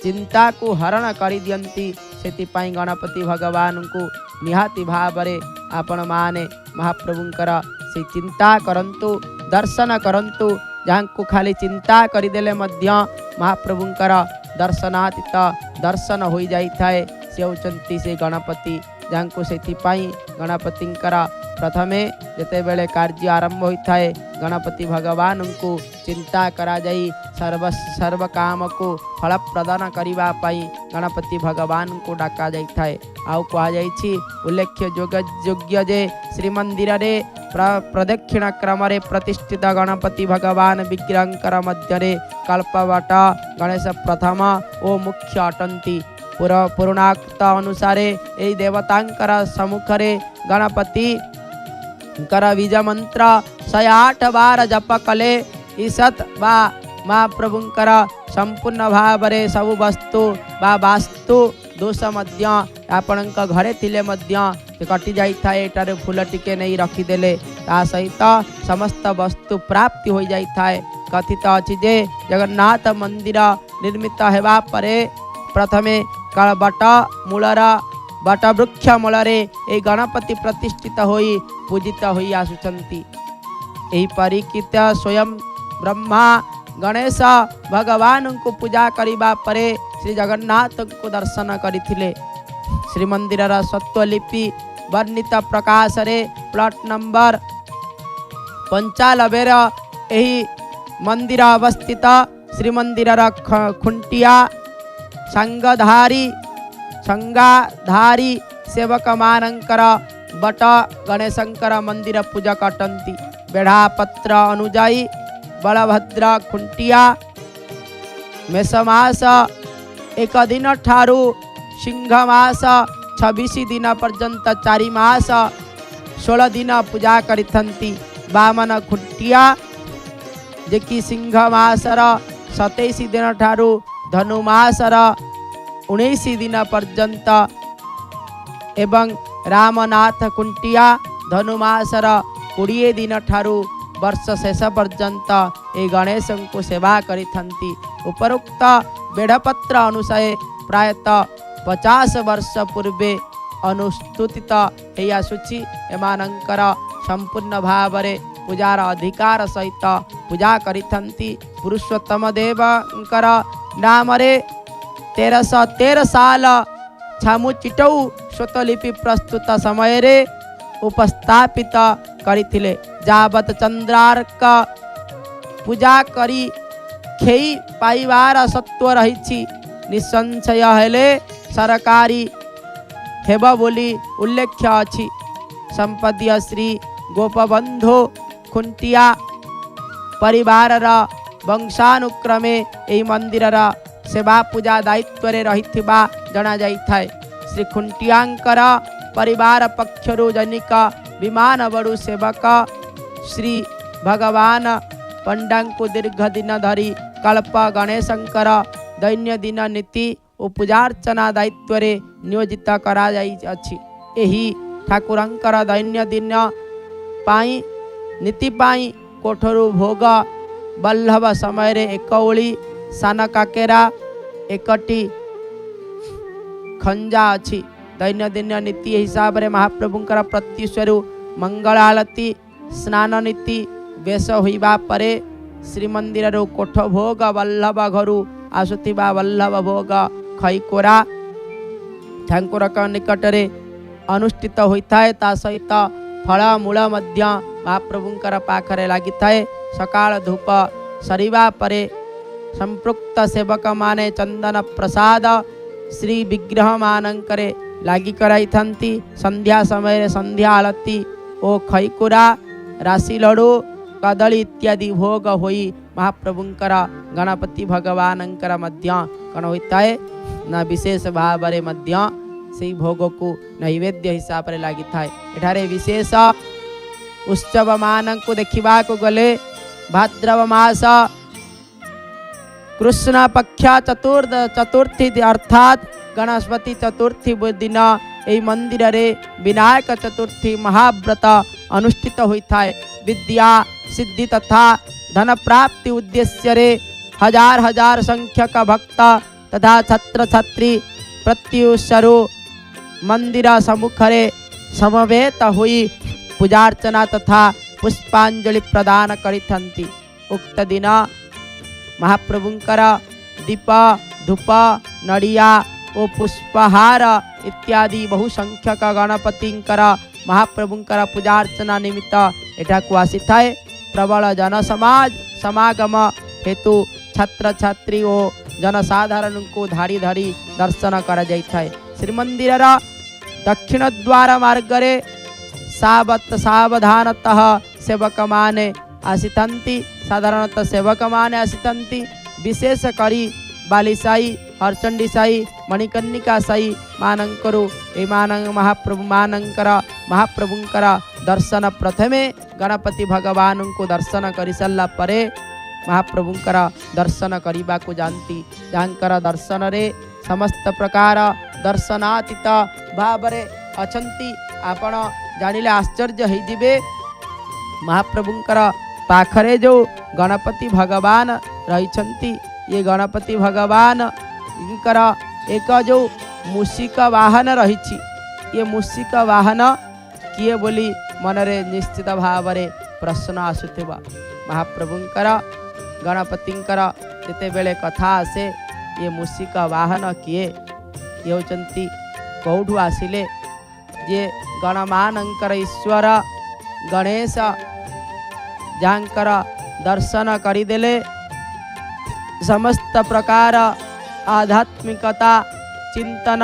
चिंता को हरण करि दियंती। सेतिपाई गणपति भगवान को निहाती भावरे आपण माने महाप्रभुंकर से चिंता करंतु दर्शन करंतु। जहाँ को खाली चिंता करिदेले मध्य महाप्रभुंकर दर्शनातीत दर्शन हो जाए से होचंती से गणपति। जहाँ को सेतिपाई गणपतिंकर प्रथमे जेते बेले कार्य आरंभ होता है गणपति भगवान को चिंता करा जाई सर्व काम को फल प्रदान करिबा पाई गणपति भगवान को डाका जाइथा है। आउ कहा जाइछि उल्लेख्य योग्य जे श्रीमंदिर रे प्रदक्षिण क्रम रे प्रतिष्ठित गणपति भगवान विग्रहंकर मध्य कल्पवट गणेश प्रथम ओ मुख्य अटंती। पुराणोक्त अनुसारे यही देवतांकर सम्मुखरे गणपति कर बीज मंत्र 108 बार जप कले ईसत बा महाप्रभुंकर संपूर्ण भावरे सबु वस्तु बा वास्तु दोष मध्य आपणक घरे थिले मध्य कटि जाइथा। एटारे फूल टिके नहीं रखिदेले ता सहित समस्त वस्तु प्राप्ति हो जाइथा। कथित अछि जे जगन्नाथ मंदिर निर्मित हेबा परे प्रथमे बट मूलर बट वृक्ष मूलरे ए गणपति प्रतिष्ठित होई पूजित होई आसुचंती। एही परिकित स्वयं ब्रह्मा गणेश भगवान को पूजा करिबा परे श्री जगन्नाथ को दर्शन करिथिले। श्रीमंदिर स्वत्वलिपि वर्णित प्रकाश रे प्लॉट नंबर 95 एही मंदिर अवस्थित श्रीमंदिर खुंटिया संगाधारी सेवक मानंकर बट गणेशंकर मंदिर पूजक अटंती। बेढ़ापत्र अनुजाई बलभद्र खुंटिया मेषमास 1 दिन ठारू सिंहमास 26 दिन पर्यंत 4 मास 16 दिन पूजा करिथंती। वामन खुंटिया जेकि सिंहमासर 27 दिन ठारू धनुमासर 19 दिन पर्यंत एवं रामनाथ खुंटिया धनुमासर 20 दिन ठारू वर्ष शेष पर्यंत ए गणेश को सेवा करिथंती। उपरोक्त बेढ़पत्र अनुसार प्रायतः 50 वर्ष पूर्वे अनुस्तुतित हे आसुछि। एमानंकर संपूर्ण भावरे पूजार अधिकार सहित पूजा करिथंती। पुरुषोत्तम देवंकर नाम रे 1313 साल छामुचिटौ स्वतलिपि प्रस्तुत समय रे उपस्थापित करिथिले। जावत चंद्रार्क पूजा करी खेई पाइबार सत्व रहिछि निसंशय हेले सरकारी हेब बोली उल्लेख्य अछि। संपदीय श्री गोपबंधु खुंटिया परिवार वंशानुक्रमे एही मंदिर सेवा पूजा दायित्व रे रहिथिबा जणा जाइथाय। श्री खुंटियांकर परिवार पक्षरु जनिक विमान बड़ू सेवक श्री भगवान पंडांकु दीर्घ दिन धरी कल्प गणेशंकर दैन्य दिन नीति ଓ ପୂଜାର୍ଚ୍ଚନା ଦାୟିତ୍ୱରେ ନିୟୋଜିତ କରାଯାଇଛି। ଏହି ଠାକୁରଙ୍କର ଦୈନନ୍ଦିନ ପାଇଁ ନୀତି ପାଇଁ କୋଠରୁ ଭୋଗ ବଲ୍ଲଭ ସମୟରେ ଏକ ଓଳି, ସାନ କାକେରା ଏକଟି ଖଞ୍ଜା ଅଛି। ଦୈନନ୍ଦିନ ନୀତି ହିସାବରେ ମହାପ୍ରଭୁଙ୍କର ପ୍ରତ୍ୟୁଷରୁ ମଙ୍ଗଳ ଆଳତି, ସ୍ନାନ ନୀତି ବେଶ ହୋଇବା ପରେ ଶ୍ରୀମନ୍ଦିରରୁ କୋଠ ଭୋଗ ବଲ୍ଲଭ ଘରୁ ଆସୁଥିବା ବଲ୍ଲଭ ଭୋଗ ଖଇକୋରା ଠାକୁରଙ୍କ ନିକଟରେ ଅନୁଷ୍ଠିତ ହୋଇଥାଏ। ତା ସହିତ ଫଳମୂଳ ମଧ୍ୟ ମହାପ୍ରଭୁଙ୍କର ପାଖରେ ଲାଗିଥାଏ। ସକାଳ ଧୂପ ସରିବା ପରେ ସମ୍ପୃକ୍ତ ସେବକମାନେ ଚନ୍ଦନ ପ୍ରସାଦ ଶ୍ରୀ ବିଗ୍ରହ ମାନଙ୍କରେ ଲାଗି କରାଇଥାନ୍ତି। ସନ୍ଧ୍ୟା ସମୟରେ ସନ୍ଧ୍ୟା ଆଳତି ଓ ଖଇକୁରା, ରାଶି ଲଡ଼ୁ, କଦଳୀ ଇତ୍ୟାଦି ଭୋଗ ହୋଇ ମହାପ୍ରଭୁଙ୍କର ଗଣପତି ଭଗବାନଙ୍କର ମଧ୍ୟ କ'ଣ ହୋଇଥାଏ ନା ବିଶେଷ ଭାବରେ ମଧ୍ୟ ସେହି ଭୋଗକୁ ନୈବେଦ୍ୟ ହିସାବରେ ଲାଗିଥାଏ। ଏଠାରେ ବିଶେଷ ଉତ୍ସବ ମାନଙ୍କୁ ଦେଖିବାକୁ ଗଲେ ଭାଦ୍ରବ ମାସ କୃଷ୍ଣ ପକ୍ଷ ଚତୁର୍ଥୀ ଅର୍ଥାତ୍ ଗଣେଶପତି ଚତୁର୍ଥୀ ଦିନ ଏହି ମନ୍ଦିରରେ ବିନାୟକ ଚତୁର୍ଥୀ ମହାବ୍ରତ ଅନୁଷ୍ଠିତ ହୋଇଥାଏ। ବିଦ୍ୟା ସିଦ୍ଧି ତଥା ଧନ ପ୍ରାପ୍ତି ଉଦ୍ଦେଶ୍ୟରେ हजार हजार संख्यक भक्त तथा छात्र छात्री प्रत्युषरु मंदिर सम्मुखरे समवेत हुई पूजार्चना तथा पुष्पांजलि प्रदान करिथंती। उक्त दिन महाप्रभुंकर दीप धूप नड़िया और पुष्पहार इत्यादि बहु संख्यक गणपतिंकर महाप्रभुंकर पूजार्चना निमित्त एठाकु आसीथाए। प्रबल जनसमाज समागम हेतु छात्र छात्री और जनसाधारण को धाड़ी धाड़ी दर्शन करा जाइथाए। श्रीमंदिर दक्षिण द्वार मार्गरे सावधानतः सेवक माने आसीथंती। साधारणतः सेवक माने आसीथंती। विशेष करी बालीसाई हरचंडी साई मणिकर्णिका साई मानंकरु महाप्रभुंकर दर्शन प्रथमे गणपति भगवान को दर्शन करि सल्ला परे महाप्रभुंकर दर्शन करने को जानती। जहाँकर दर्शन रे समस्त प्रकार दर्शनातीत भाव अछंती। आपण जानिले आश्चर्य हो जिवे। महाप्रभुंकर पाखरे जो गणपति भगवान रहिछंती, ये गणपति भगवान इनकर एक जो मूषिक वाहन रही, ये मूषिक वाहन किए बोली मनरे निश्चित भाव प्रश्न आसुथिबा। महाप्रभुंकर गणपतिंकर जेते बेले कथा आसे ये मूषिक वाहन किए, ये होचंती कौठु आसिले, जे गणमानंकर ईश्वर गणेश जांकर दर्शन करिदेले समस्त प्रकार आध्यात्मिकता चिंतन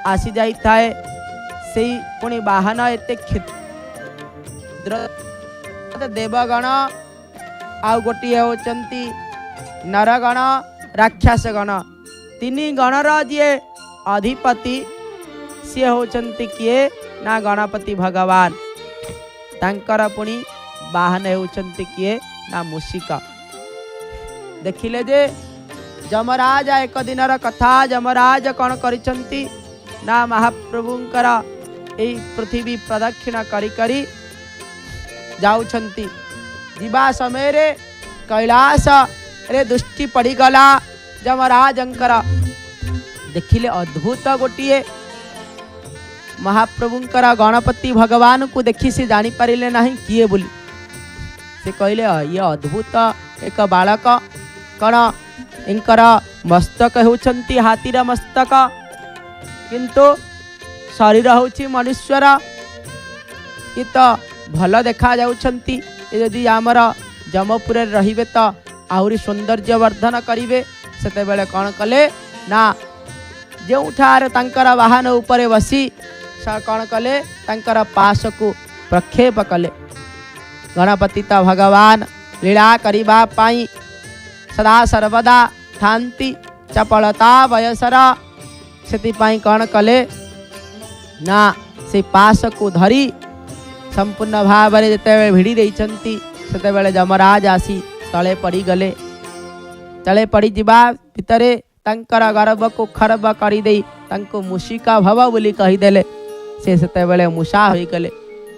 आसी जाई थाए। से पुणी वाहन एते क्षुद्र देवगण आउ गोटे होचंती नरगण राक्षस गण, तीनी गणर जे अधिपति सी होचंती किए ना गणपति भगवान। तांकर पुणी वाहन होचंती किए ना मूषिका। देखिले जे जमराज एक दिनर कथा। जमराज कौन करिसंती ना महाप्रभुंकर एई पृथ्वी प्रदक्षिणा करी करी जाउछंती। जीवा समय रे कैलाश रे दृष्टि पड़ीगला जमराजंकर। देखिले अद्भुत गोटिए महाप्रभुंकर गणपति भगवान को देखी से जानी पारिले नहीं किए बोली। से कहले ये अद्भुत एक बालक कण इंकर मस्तक होचंती हाथीर मस्तक, किंतु शरीर होची मनुष्यर। ये तो भल देखा जाउछंती। यदि आमर जमपुर रहिबे तो आहुरी सौंदर्य वर्धन करिवे। सेते बेले कौन कले ना जोठार तांकर वाहन उपरे बसी कौन कले तांकर पास को प्रक्षेप कले। गणपति तो भगवान लीला करिबा पाई सदा सर्वदा थांती चपलता वयसर। से कौन कले ना से पास को धरी संपूर्ण भाव में जिते भिड़ी देइछंती सेते जमराज आसी तले पड़ी गले। तले पड़ी जीवा भितरे तांकर गर्भ को खरब करदे तांको मूषिका भव बोली कहीदेले से सेतेबेले मूषा होइगले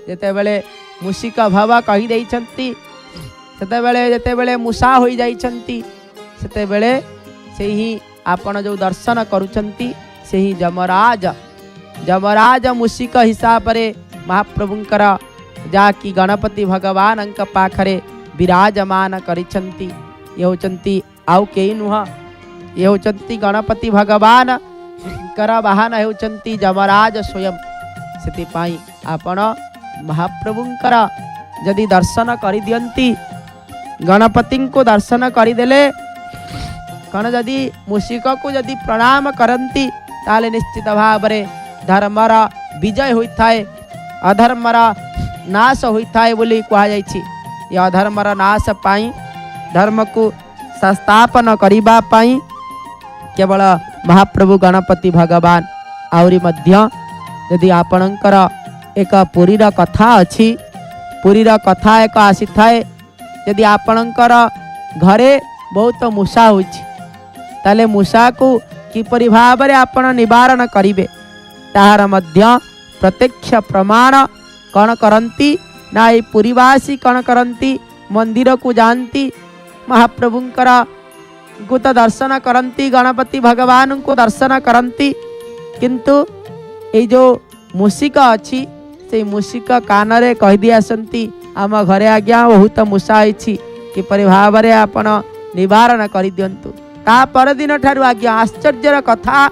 जेतेबेले मूषिका भव कहीदे सेतेबेले जेतेबेले मूषा हो जाइछंती सेतेबेले से ही आपण जो दर्शन करुछंती से ही जमराज मूषिक हिसाब रे महाप्रभुंकर जाकी गणपति भगवान अंक पाखरे विराजमान करिछंती ये होचंती आउ केही नुह ये होचंती गणपति भगवान कर वाहन होचंती जमराज स्वयं सेति पाई आपण महाप्रभुंकर यदि दर्शन करि दियंती गणपति को दर्शन करिदेले कण जदि मूषिक को यदि प्रणाम करंती ताले निश्चित भाव रे धर्मर विजय होइथाय अधर्मर नाश होइथाय बोली कहा जाइछि ये अधर्मर नाश पाई धर्म को संस्थापन करिबा पाई केवल महाप्रभु गणपति भगवान आउरी मध्य यदि आपणकर एक पुरीर कथा अछि पुरीर कथा एक आसी थाए यदि आपणकर घरे बहुत मूषा होइछि ताले मूषा को किपरि भाव रे आपण निवारण करिवे ताहार मध्य प्रत्यक्ष प्रमाण कण करंती ना ये पुरीवासी कण करंती मंदिर को जानती महाप्रभुंकर को तो दर्शन करंती गणपति भगवान को दर्शन करंती किंतु ये जो मूषिक अच्छी से मूषिक कान रे कह दी आसंती आम घरे आज्ञा बहुत मूषा होइछि किपरि भाव रे आपण निवारण कर दियंतु ता परदिन ठारू आज्ञा आश्चर्यर कथा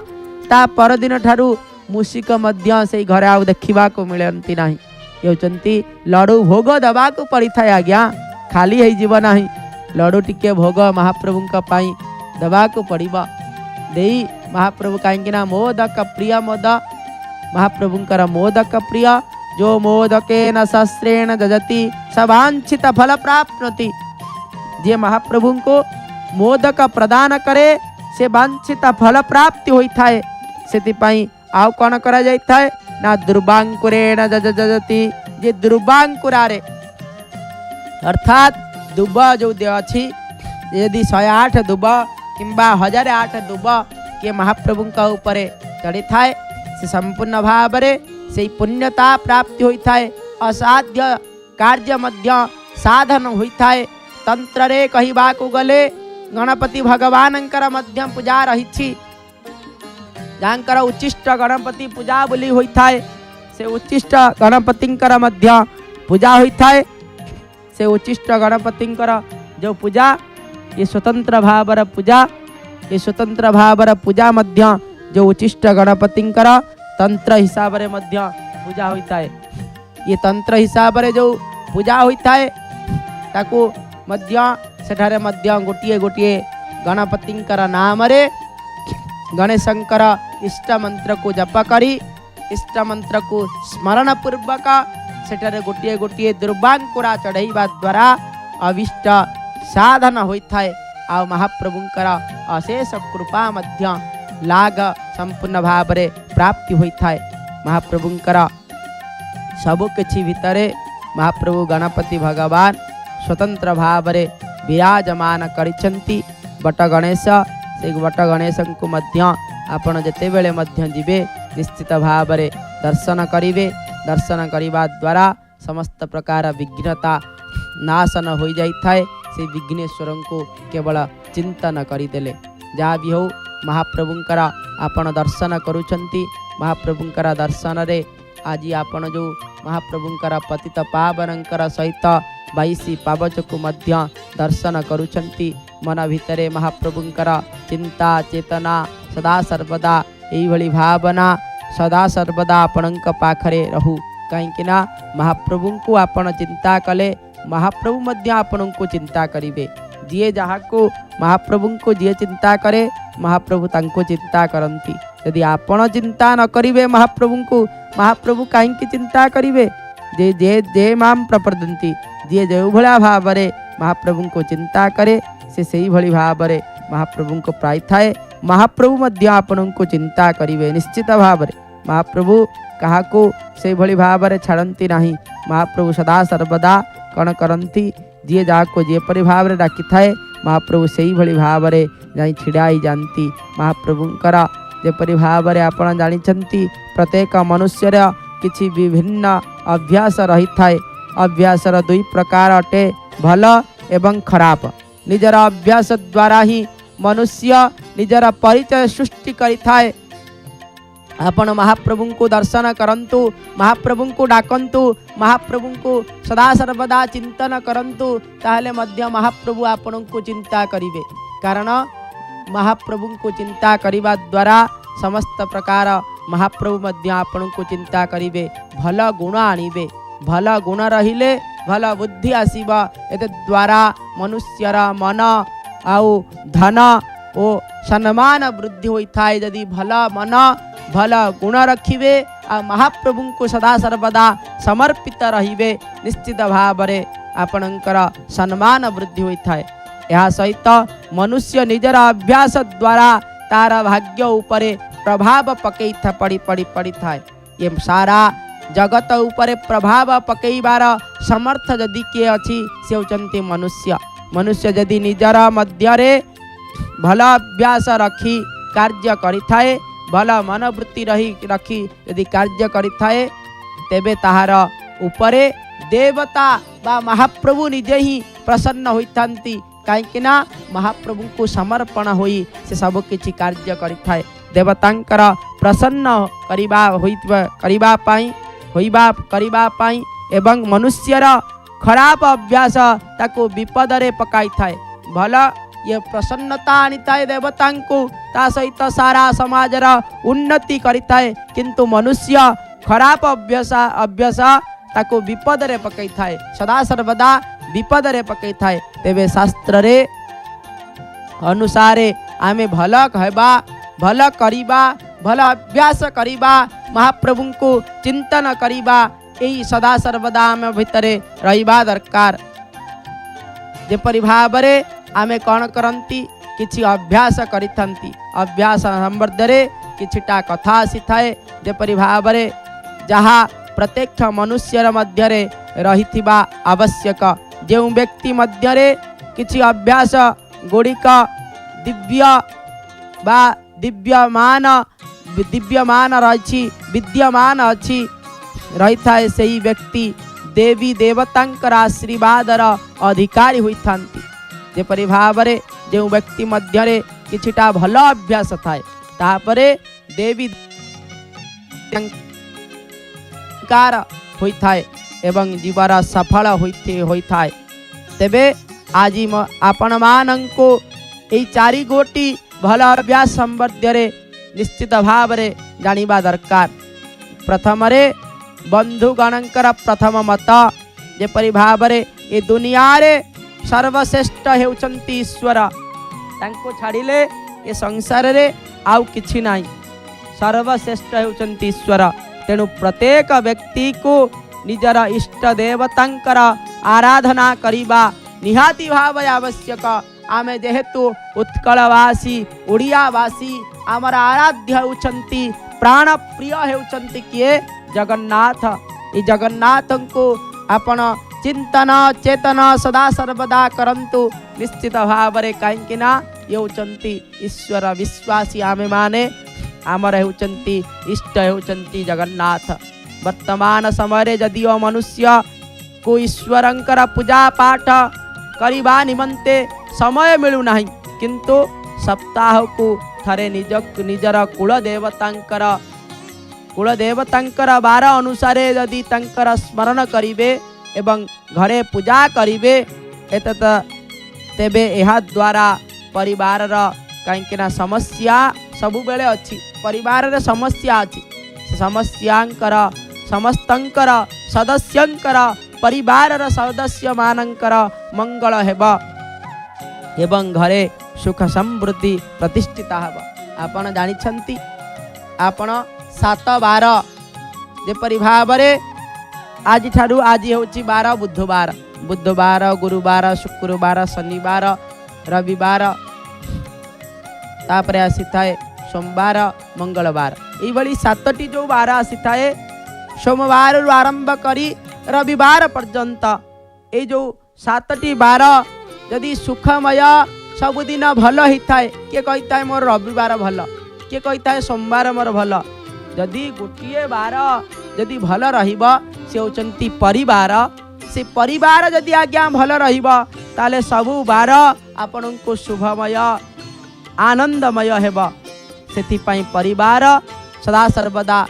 ता परदिन ठारू मूषिक मध्य से घरे आउ देखा मिलती ना ये लडू भोग दबा को पड़ी था आज्ञा खाली है जीव ना लडू टिके भोग महाप्रभु पाई दबा को पड़िबा देई महाप्रभु कहीं मोदक प्रिय मोद महाप्रभुंकर मोदक प्रिय जो मोदकेन शस्त्रेण दजति सवांछित फल प्राप्नोति जे महाप्रभु को मोदक प्रदान करे से वांछित फल प्राप्ति होता है से आउ कौन करा जाता है ना दुर्बांकुरेण जजति जे दुर्बांकुरा रे अर्थात दुब जो अच्छी यदि 108 दुब किंबा 1008 दुब के महाप्रभु का ऊपर चढ़ी थाए से संपूर्ण भाव रे से पुण्यता प्राप्ति होता है असाध्य कार्य मध्य साधन होता है तंत्र रे कहवा को गले गणपति भगवानंकर मध्य पूजा रही जहाँकर उच्चिष्ट गणपति पूजा बोली होता है से उच्चिष्ट गणपतिंकर मध्य पूजा होता है से उच्चिष्ट गणपतिंकर जो पूजा ये स्वतंत्र भावर पूजा ये स्वतंत्र भावर पूजा मध्य जो उच्चिष्ट गणपतिंकर तंत्र हिसाब रे मध्य पूजा होता है ये तंत्र हिसाब रे जो पूजा होता है ताकू मध्य सेठारे मध्य गोटिए गोटिए गणपतिंकर नाम रे गणेशंकर इष्ट मंत्र को जप करी इष्ट मंत्र को स्मरण पूर्वक सेठारे गोटिए गोटिए दुर्बांकुरा चढ़ाइबा द्वारा अविष्ट साधन होता है आ महाप्रभुंकर अशेष कृपा मध्य लाग संपूर्ण भाव रे प्राप्ति होता है महाप्रभुंकर सबु किछि भितरे महाप्रभु गणपति भगवान स्वतंत्र भाव रे विराजमान करिछंती बट गणेश से बट गणेश को मध्य आपण जेते बेले मध्य जीवे निश्चित भाव रे दर्शन करिवे दर्शन करिबा द्वारा समस्त प्रकार विघ्नता नाशन हो जाई थाए से विघ्नेश्वर को केवल चिंतन करिदेले जहाँ भी हो महाप्रभुंकर आपण दर्शन करुछंती महाप्रभुंकर दर्शन रे आज आपण जो महाप्रभुंकर पतित पावनंकर सहित 22 पावच को मध्य दर्शन करुछंती मन भितरे महाप्रभुंकर चिंता चेतना सदा सर्वदा यही भावना सदा सर्वदा आपणक पाखरे रहू कहीं महाप्रभु को आपण चिंता कले महाप्रभु मध्य आपण को चिंता करिवे जी जहाँ को महाप्रभु को जी चिंता करे महाप्रभु तांको चिंता करंती यदि आपण चिंता न करिवे महाप्रभु को महाप्रभु कहीं चिंता करिवे जे जे जे माम प्रपदंती जी जो भला भाव रे महाप्रभु को चिंता करे से सही भली भाव रे महाप्रभु को प्राय थाए महाप्रभु मध्य आपण को चिंता करिवे निश्चित भाव रे महाप्रभु कहा को से भली भाव रे छाड़ती नहीं महाप्रभु सदा सर्वदा कण करंती जी जहाँ को जे परि भाव रे डाकी थाए महाप्रभु से ही भली भाव रे जाई छिड़ाई जानती महाप्रभुंकर जेपरि भाव में आपण जानिछंती प्रत्येक मनुष्यर किछि विभिन्न अभ्यास रही थाए। अभ्यासर दुई प्रकार अटे भल एवं खराब। निजर अभ्यास द्वारा ही मनुष्य निजर परिचय सृष्टि करि थाए। आपण महाप्रभु को दर्शन करंतु, महाप्रभु को डाकंतु, महाप्रभु को सदा सर्वदा चिंतन करंतु, ताहले मध्य महाप्रभु आपण को चिंता करिवे। कारण महाप्रभु को चिंता करिबा द्वारा समस्त प्रकार महाप्रभु मध्य आपण को चिंता करिवे। भल गुण आनिबे, भल गुण रहिले भल बुद्धि आसीबा। एते द्वारा मनुष्यर मन आउ धन ओ सम्मान वृद्धि होता है। यदि भल मन भल गुण रखिबे आ महाप्रभु को सदा सर्वदा समर्पित रहिबे, निश्चित भाव में आपणकर सम्मान वृद्धि होता है। यह सहित मनुष्य निजर अभ्यास द्वारा तार भाग्य उपरे प्रभाव पकई पड़ी थाए। ये सारा जगत उपरे प्रभाव पकईबार समर्थ यदि किए अच्छी से होचंती मनुष्य। मनुष्य यदि निजर मध्यरे भल अभ्यास रखी कार्य करिथाए, भल मनोवृत्ति रखी यदि कार्य करिथाए, तेबे ताहार उपरे देवता बा महाप्रभु निजे ही प्रसन्न होइथांती। काईकिना महाप्रभु को समर्पण होई से सब किछि कार्य करिथाए। देवतांकर प्रसन्न करिबा पाई एवं मनुष्यर खराब अभ्यास ताको विपदरे पकाई थाए। भल ये प्रसन्नता आनी थाए देवता को, ता सहित सारा समाजर उन्नति करिथाए। किंतु मनुष्य खराब अभ्यास ताको विपदरे पकई थाए, सदा सर्वदा विपदरे पकई थाए। तेबे शास्त्र रे अनुसारे आमे भल कहबा, भल करिबा, भल अभ्यास करिबा, महाप्रभु को चिंतन करिबा, यही सदा सर्वदा आम भितरे रहिबा दरकार। जेपरि भाव रे आमे कौन करंती किछि अभ्यास करिथंती। अभ्यास संबंधरे किछिटा कथा आसीथाए। जेपरि भाव रे जहा प्रत्यक्ष मनुष्यर मध्यरे रहिथिबा आवश्यक। जो व्यक्ति मध्यरे किछि अभ्यास गुड़िक दिव्य बा दिव्यमान रही विद्यमान अच्छी रही थाए, सही व्यक्ति देवी देवतांकर आशीर्वादर अधिकारी होइथांती। जेपरि भाव रे जो व्यक्ति मध्यरे किछिटा भल अभ्यास थाए, तापरे देवी कार होइथाए एवं जीवर सफल होइथाए। तेबे आज आपण मानंको एई चारि गोटी भल अभ्यास संबंधरे निश्चित भाव रे जानिबा दरकार। प्रथम रे बंधुगणंकर प्रथम मत जेपरि भाव रे ए दुनिया रे सर्वश्रेष्ठ हेउचंती ईश्वर। तांको छाड़िले ए संसार रे आउ किछि नाही। सर्वश्रेष्ठ हेउचंती ईश्वर। तेणु प्रत्येक व्यक्ति को निजर इष्ट देवतांकर आराधना करिबा निहाती भाव आवश्यक। आमे जेहेतु उत्कलवासी ओडियावासी आमर आराध्य हेउचंती प्राण प्रिय हेउचंती किए जगन्नाथ। ई जगन्नाथ को आपण चिंतन चेतन सदा सर्वदा करंतु, निश्चित भाव रे काईकिना ये होचंती ईश्वर विश्वासी आमे माने आमर हेउचंती इष्ट हेउचंती जगन्नाथ। वर्तमान समय यदि मनुष्य को ईश्वरंकर पूजा पाठ करिबा निमंते समय मिलु नाही, किंतु सप्ताह को थरे निजर कुलदेवतांकर बार अनुसारे यदि तंकर स्मरण करिवे एवं घरे पूजा करिवे एतत तेबे एहा द्वारा परिवार कहीं समस्या सबु बेले अच्छी। परिवार रे समस्या अच्छी, समस्यांकर समस्तंकर सदस्यंकर परिवार सदस्य मानंकर मंगल हेबा एवं घरे सुख समृद्धि प्रतिष्ठिता हेबा। आपण जानिछंती आपण 7 बार जेपरि भाव रे आज ठारू आज होची 12 बुधवार गुरुवार शुक्रवार शनिवार रविवार तापरे आसी थाए सोमवार मंगलवार। यही भली 7टी जो बार आसी थाए सोमवार रु आरंभ करी रविवार पर्यंत, ये जो 7टी बार यदि सुखमय सबुदिन भल ही थाए किए कही मोर रविवार भल किए कही सोमवार मोर भल जदि गोटे बार जदि भल रहिबा से होचंती परिवार से परिवार जदि आज्ञा भल रहिबा ताले सबु बार आपन को शुभमय आनंदमय हेबा सेथिपाई परिवार सदा सर्वदा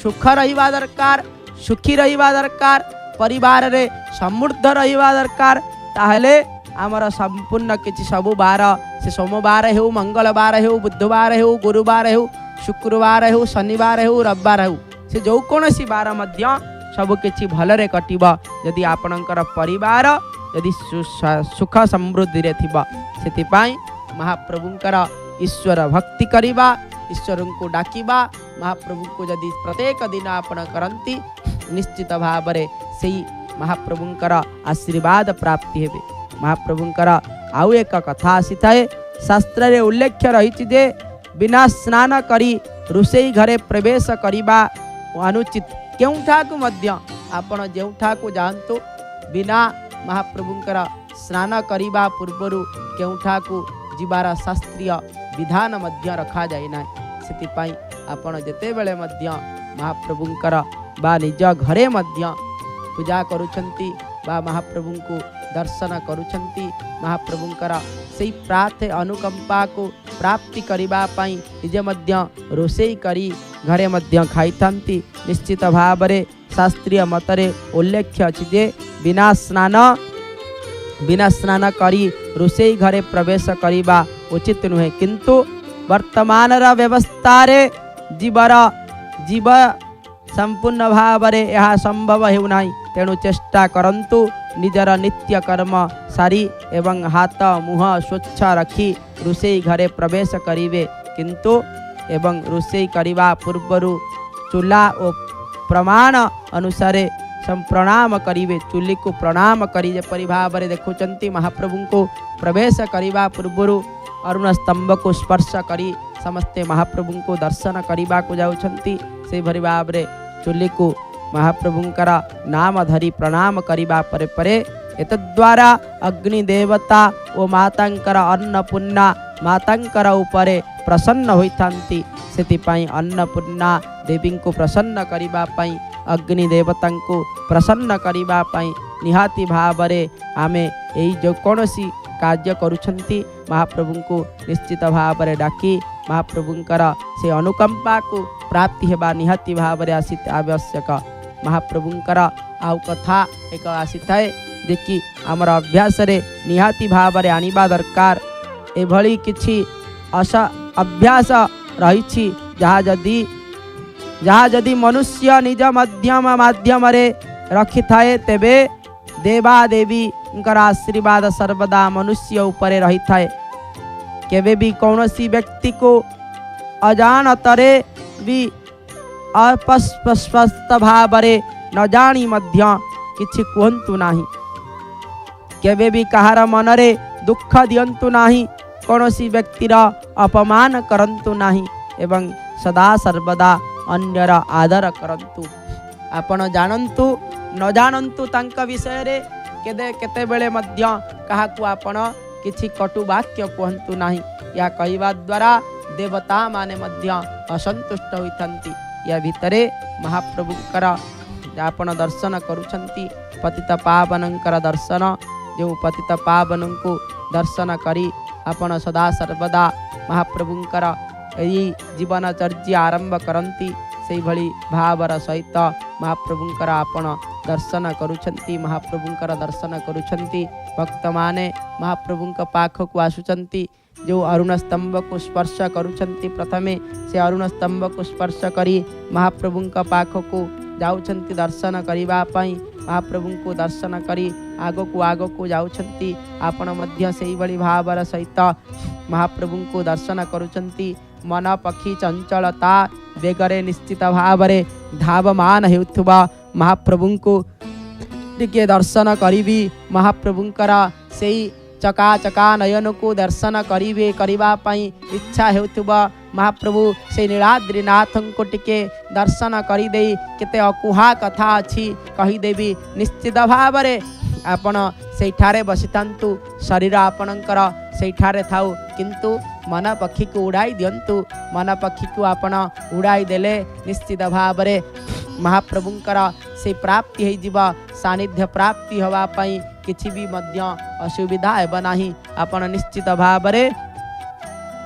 सुख रहिबा दरकार सुखी रहिबा दरकार परिवार रे समृद्ध रहिबा दरकार ताहले आमर संपूर्ण किछि सबु बार से सोमवार हेउ मंगलवार हेउ बुधवार हेउ गुरुवार हेउ शुक्रवार हेउ शनिवार हेउ रविवार हेउ से जो कोनोसी बार मध्य सब किछि भलरे कटिबा यदि आपणकर परिवार यदि सुख समृद्धि रे थिबा सेतिपाई महाप्रभुंकर ईश्वर भक्ति करिबा ईश्वर को डाकिबा महाप्रभु को यदि प्रत्येक दिन आपण करंती निश्चित भाव रे सेही महाप्रभुंकर आशीर्वाद प्राप्ति हेबे। महाप्रभुंकर आउ एक कथा आसी थाए शास्त्र रे उल्लेख रही जे बिना स्नान करी रुसेई घरे प्रवेश करिबा अनुचित केउठा को मध्य आपण जेउठा को जानतो बिना महाप्रभुंकर स्नान करिबा पूर्वरु केउठा को जीवार शास्त्रीय विधान मध्य रखा जाए ना सेतिपाई आपण जेते बेले मध्य महाप्रभुंकर बा निज घरे मध्य पूजा करुछंती बा महाप्रभु को दर्शन करुछंती महाप्रभुंकर सेई प्रार्थ अनुकंपा को प्राप्ति करिबा पाई निजे मध्य रोषेई करी घरे मध्य खाइथांती निश्चित भाव रे शास्त्रीय मतरे उल्लेख अछि जे बिना स्नान करी रोषेई घरे प्रवेश करिबा उचित नुहे किंतु वर्तमान व्यवस्था रे जीव संपूर्ण भाव रे यह संभव हेउ नाही तेणु चेष्टा करंतु निजर नित्य कर्म सारी एवं हाथ मुह स्वच्छ रखी रोषेई घरे प्रवेश करिवे किंतु एवं रोषेई करिबा पूर्वरु चूल्हा और प्रमाण अनुसारे प्रणाम करिवे चूल्ही को प्रणाम करी जेपरि भाव रे देखुचंती महाप्रभु को प्रवेश करिबा पूर्वरु अरुण स्तंभ को स्पर्श करी समस्ते महाप्रभु को दर्शन करिबा को जाउछंती से भरि भाव रे चूल्ही को महाप्रभुंकर नाम धरी प्रणाम करिबा परे परे एतद्वारा अग्नि देवता ओ मातांकर अन्नपूर्णा मातांकर उपरे प्रसन्न होइथांती सेतिपाई अन्नपूर्णा देवी को प्रसन्न करिबा पाई अग्नि देवता को प्रसन्न करिबा पाई निहाती भाव रे आमे एई जो कोनोसी कार्य करुछंती महाप्रभु को निश्चित भाव रे डाकी महाप्रभुंकर से अनुकंपा को प्राप्ति हेबा निहाती भाव रे आसित आवश्यक। महाप्रभुंकर आउ कथा एक आसी थाए देखि आमर अभ्यास रे निहाती भाव रे आनिबा दरकार एभली किछि अभ्यास रही जहाँ जदि मनुष्य निज माध्यम रे रखि थाए तेबे देवादेवी आशीर्वाद सर्वदा मनुष्य उपरे रही थाए केवे भी कौनसी व्यक्ति को अजानतरे भी अस्पष्ट भाव रे न जानी मध्य किछि कहंतु नाही केवे भी कहार मनरे दुख दियंतु नाही कौनसी व्यक्तिर अपमान करंतु नाही एवं सदा सर्वदा अन्यर आदर करंतु। आपण जानंतु न जानंतु तांका विषय रे केते बेले मध्य काहाकु आपण किछि कटु वाक्य कहंतु नाही या कहवा द्वारा देवता माने मध्य असंतुष्ट होइथंती या भितरे महाप्रभुंकर आपण दर्शन करुछंती पतित पावनंकर दर्शन जो पतित पावन को दर्शन करी आपण सदा सर्वदा महाप्रभुंकर यही जीवनचर्या आरंभ करंती से भली भावर सहित महाप्रभुंकर आपण दर्शन करुछंती महाप्रभुंकर दर्शन करुछंती भक्त माने महाप्रभुंक पाख को आसुचंती जो अरुण स्तंभ को स्पर्श करुछंती प्रथमे से अरुण स्तंभ को स्पर्श करी महाप्रभुंक पाख को जाउछंती दर्शन करिबा पई महाप्रभु को दर्शन करी आग को जाउछंती आपण मध्य सेही भली भावर सहित महाप्रभु को दर्शन करुछंती मन पक्षी चंचलता बेगरे निश्चित भावरे धावमान हेउथुबा महाप्रभु को टिके दर्शन करिबी महाप्रभुंकर सेही चका चका नयन को दर्शन करिबे करिबा पई इच्छा हेउथुबा महाप्रभु से नीलाद्रीनाथ को टिके दर्शन करी दे केते अकुहा कथा अछि कही देवी निश्चित भाव रे आपण सेठारे बसितांतु शरीर आपणकर सेठारे थाउ किंतु मन पक्षी को उड़ाई दियंतु मन पक्षी को आपण उड़ाई देले निश्चित भाव में महाप्रभुंकर से प्राप्ति हो जीवा सानिध्य प्राप्ति हवा पई किछि भी मध्य असुविधा हेबा नाही। आपण निश्चित भाव में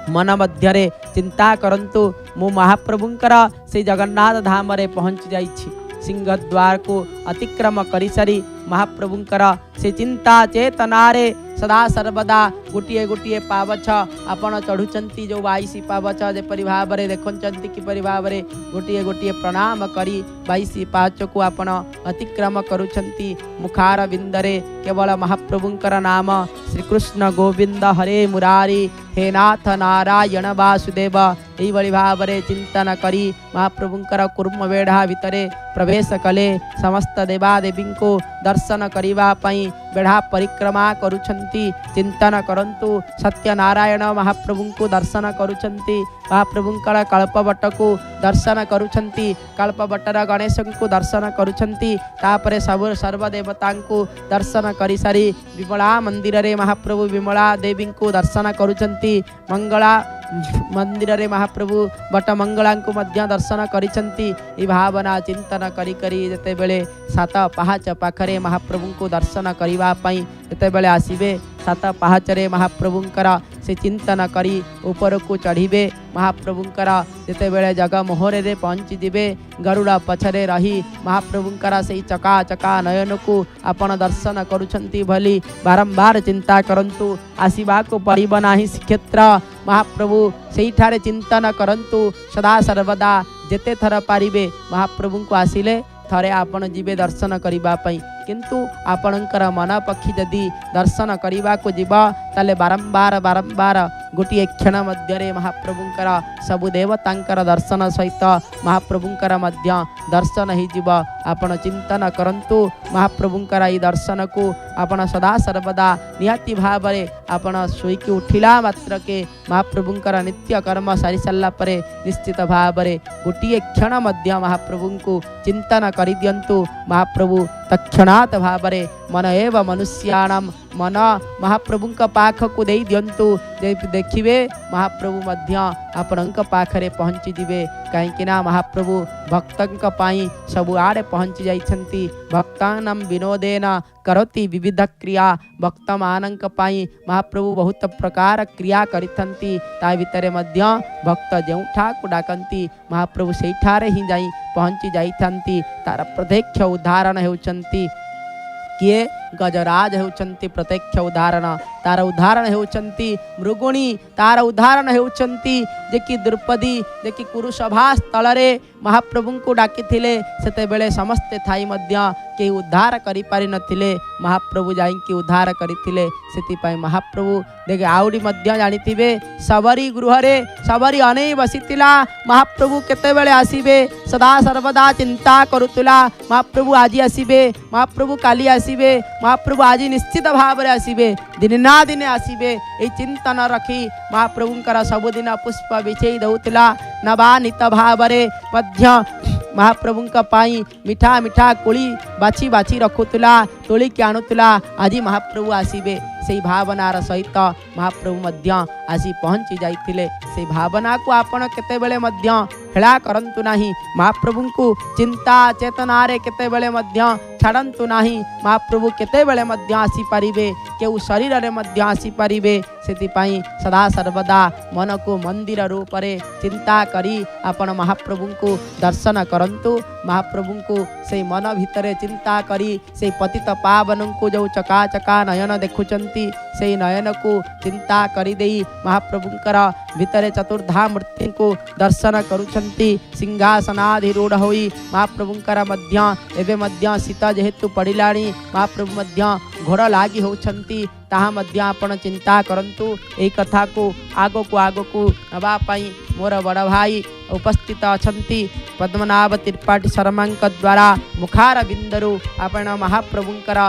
मन मध्य चिंता करंतु मु महाप्रभुंकर से जगन्नाथ धाम रे पहुँच जाइछि। सिंहद्वार को अतिक्रम करि सारी महाप्रभुंकर से चिंता चेतनारे सदा सर्वदा गोटे गोटे पावछ आपण चढ़ुचंती जो 22 पावछ जेपरि भाव में देखुंचंती किपरि भाव में गोटे गोटे प्रणाम करी 22 पावछ को आपण अतिक्रम करुचंती। मुखार बिंदरे केवल महाप्रभुंकर नाम श्री कृष्ण गोविंद हरे मुरारी हे नाथ नारायण वासुदेव यही भाव में चिंतन करी महाप्रभुंकर कुर्म बेढ़ा भितरे प्रवेश कले। समस्त देवादेवी को दर्शन करिबा पई बेढ़ा परिक्रमा करुछंती। चिंतन करंतु सत्यनारायण महाप्रभु को दर्शन करुछंती। महाप्रभुंकर कल्पवट को दर्शन करुछंती। कल्पवटर गणेश को दर्शन करुछंती। तापरे सब सर्वदेवता को दर्शन करि सारी विमला मंदिर रे महाप्रभु विमला देवी को दर्शन करुछंती। मंगला मंदिर रे महाप्रभु बट मंगला को मध्य दर्शन करिछंती। ई भावना चिंतन करी करी जते बेले सात पहाच पाखरे महाप्रभु को दर्शन करिबा पई जते बेले आसीबे सात पहाचरे महाप्रभुंकर से चिंतन करी ऊपर को चढ़ीबे। महाप्रभुंकर जते बेले जग मोहरे रे पहुँची दिबे गरुड़ा पछरे रही महाप्रभुंकर से चका चका नयन को आपण दर्शन करुछंती भली बारंबार चिंता करंतु आसीबा को पड़िब नाही श्रीक्षेत्र। महाप्रभु सेठारे चिंतन करंतु सदा सर्वदा जेते थर पारिबे महाप्रभु को आसिले थरे आपण जीवे दर्शन करिबा पई किंतु आपणकर मन पक्षी जदि दर्शन करने को जीव ताले बारंबार बारंबार गोटे क्षण मध्य महाप्रभुंकर सबु देवतांकर दर्शन सहित महाप्रभुंकर मध्य दर्शन ही जीव। आपण चिंतन करंतु महाप्रभुंकर ई दर्शन को आपण सदा सर्वदा निहाती भाव में आपण शोईकी उठिला मात्र के महाप्रभुंकर नित्य कर्म सारी सारा परे निश्चित भाव में गोटे क्षण मध्य महाप्रभु को चिंतन करि दियंतु। महाप्रभु तत्क्षणात् भाव में मन एव मनुष्याणाम मन महाप्रभु पाख को दे दियंतु। देखिए महाप्रभु मध्य आपणक पाखरे पहुँची जिवे कहीं महाप्रभु भक्तंक पाई सबु आड़े पहुँची जाइछंती। भक्तानां विनोदेन करोति विविध क्रिया भक्त मानक पाई महाप्रभु बहुत प्रकार क्रिया करिथंती। ता भितरे मध्य भक्त जेउठा को डाकंती महाप्रभु सेठारे ही जाई पहुँची जाइथंती। तार प्रत्यक्ष उदाहरण हेउचंती किए गजराज हेउचंती प्रत्यक्ष उदाहरण। तार उदाहरण हेउचंती मृगुणी। तार उदाहरण हेउचंती जे कि द्रौपदी जे कि कुरुसभा स्थल रे महाप्रभु को डाकी थिले सेते बेले समस्ते थाई मध्य के उद्धार करि पारि नथिले महाप्रभु जाई कि उद्धार करिथिले। सेति पई महाप्रभु देखे आउडी मध्य जानिथिबे सबरी गृह रे सबरी अनै बसितिला महाप्रभु केते बेले आसीबे सदा सर्वदा चिंता करुतुला महाप्रभु आज आसीबे महाप्रभु काली आसीबे महाप्रभु आज निश्चित भाव में आसीबे दिन ना दिन आसीबे ए चिंतन रखी महाप्रभुंकर सबुदिन पुष्प बिछे दउतिला नवानित भाव में मध्य महाप्रभुंक पाई मिठा मिठा कोली बाछी बाछी रखुतुला तोली के आणुतुला। आज महाप्रभु आसीबे से भावनार सहित महाप्रभु मध्य आसी पहुँची जाइथिले। से भावना को आपण केते बेले मध्य हेला करंतु नाही। महाप्रभु को चिंता चेतनारे केते बेले मध्य छाड़ंतु नाही। महाप्रभु केते बेले मध्य आसी पारिबे केउ शरीर रे मध्य आसी पारिबे। सेतिपाई सदा सर्वदा मन को मंदिर रूप रे चिंता करी आपण महाप्रभु को दर्शन करंतु। महाप्रभु को से मन भितरे चिंता करी से पतित पावन को जो चका चका नयन देखुचंती से नयन को चिंता करी देई महाप्रभुंकर भितरे चतुर्धा मूर्ति को दर्शन करुछंती। सिंहासनाधिरूढ़ होई महाप्रभुंकर मध्य एवं मध्य सीता जेहेतु पड़िलाणी महाप्रभु मध्य घोड़ लागी होछंती ताहा मध्य आपण चिंता करंतु। ए कथा को आगो नवा पाई मोर बड़ भाई उपस्थित अछंती पद्मनाभ त्रिपाठी शर्मा द्वारा मुखार बिंदरु आपण महाप्रभुंकर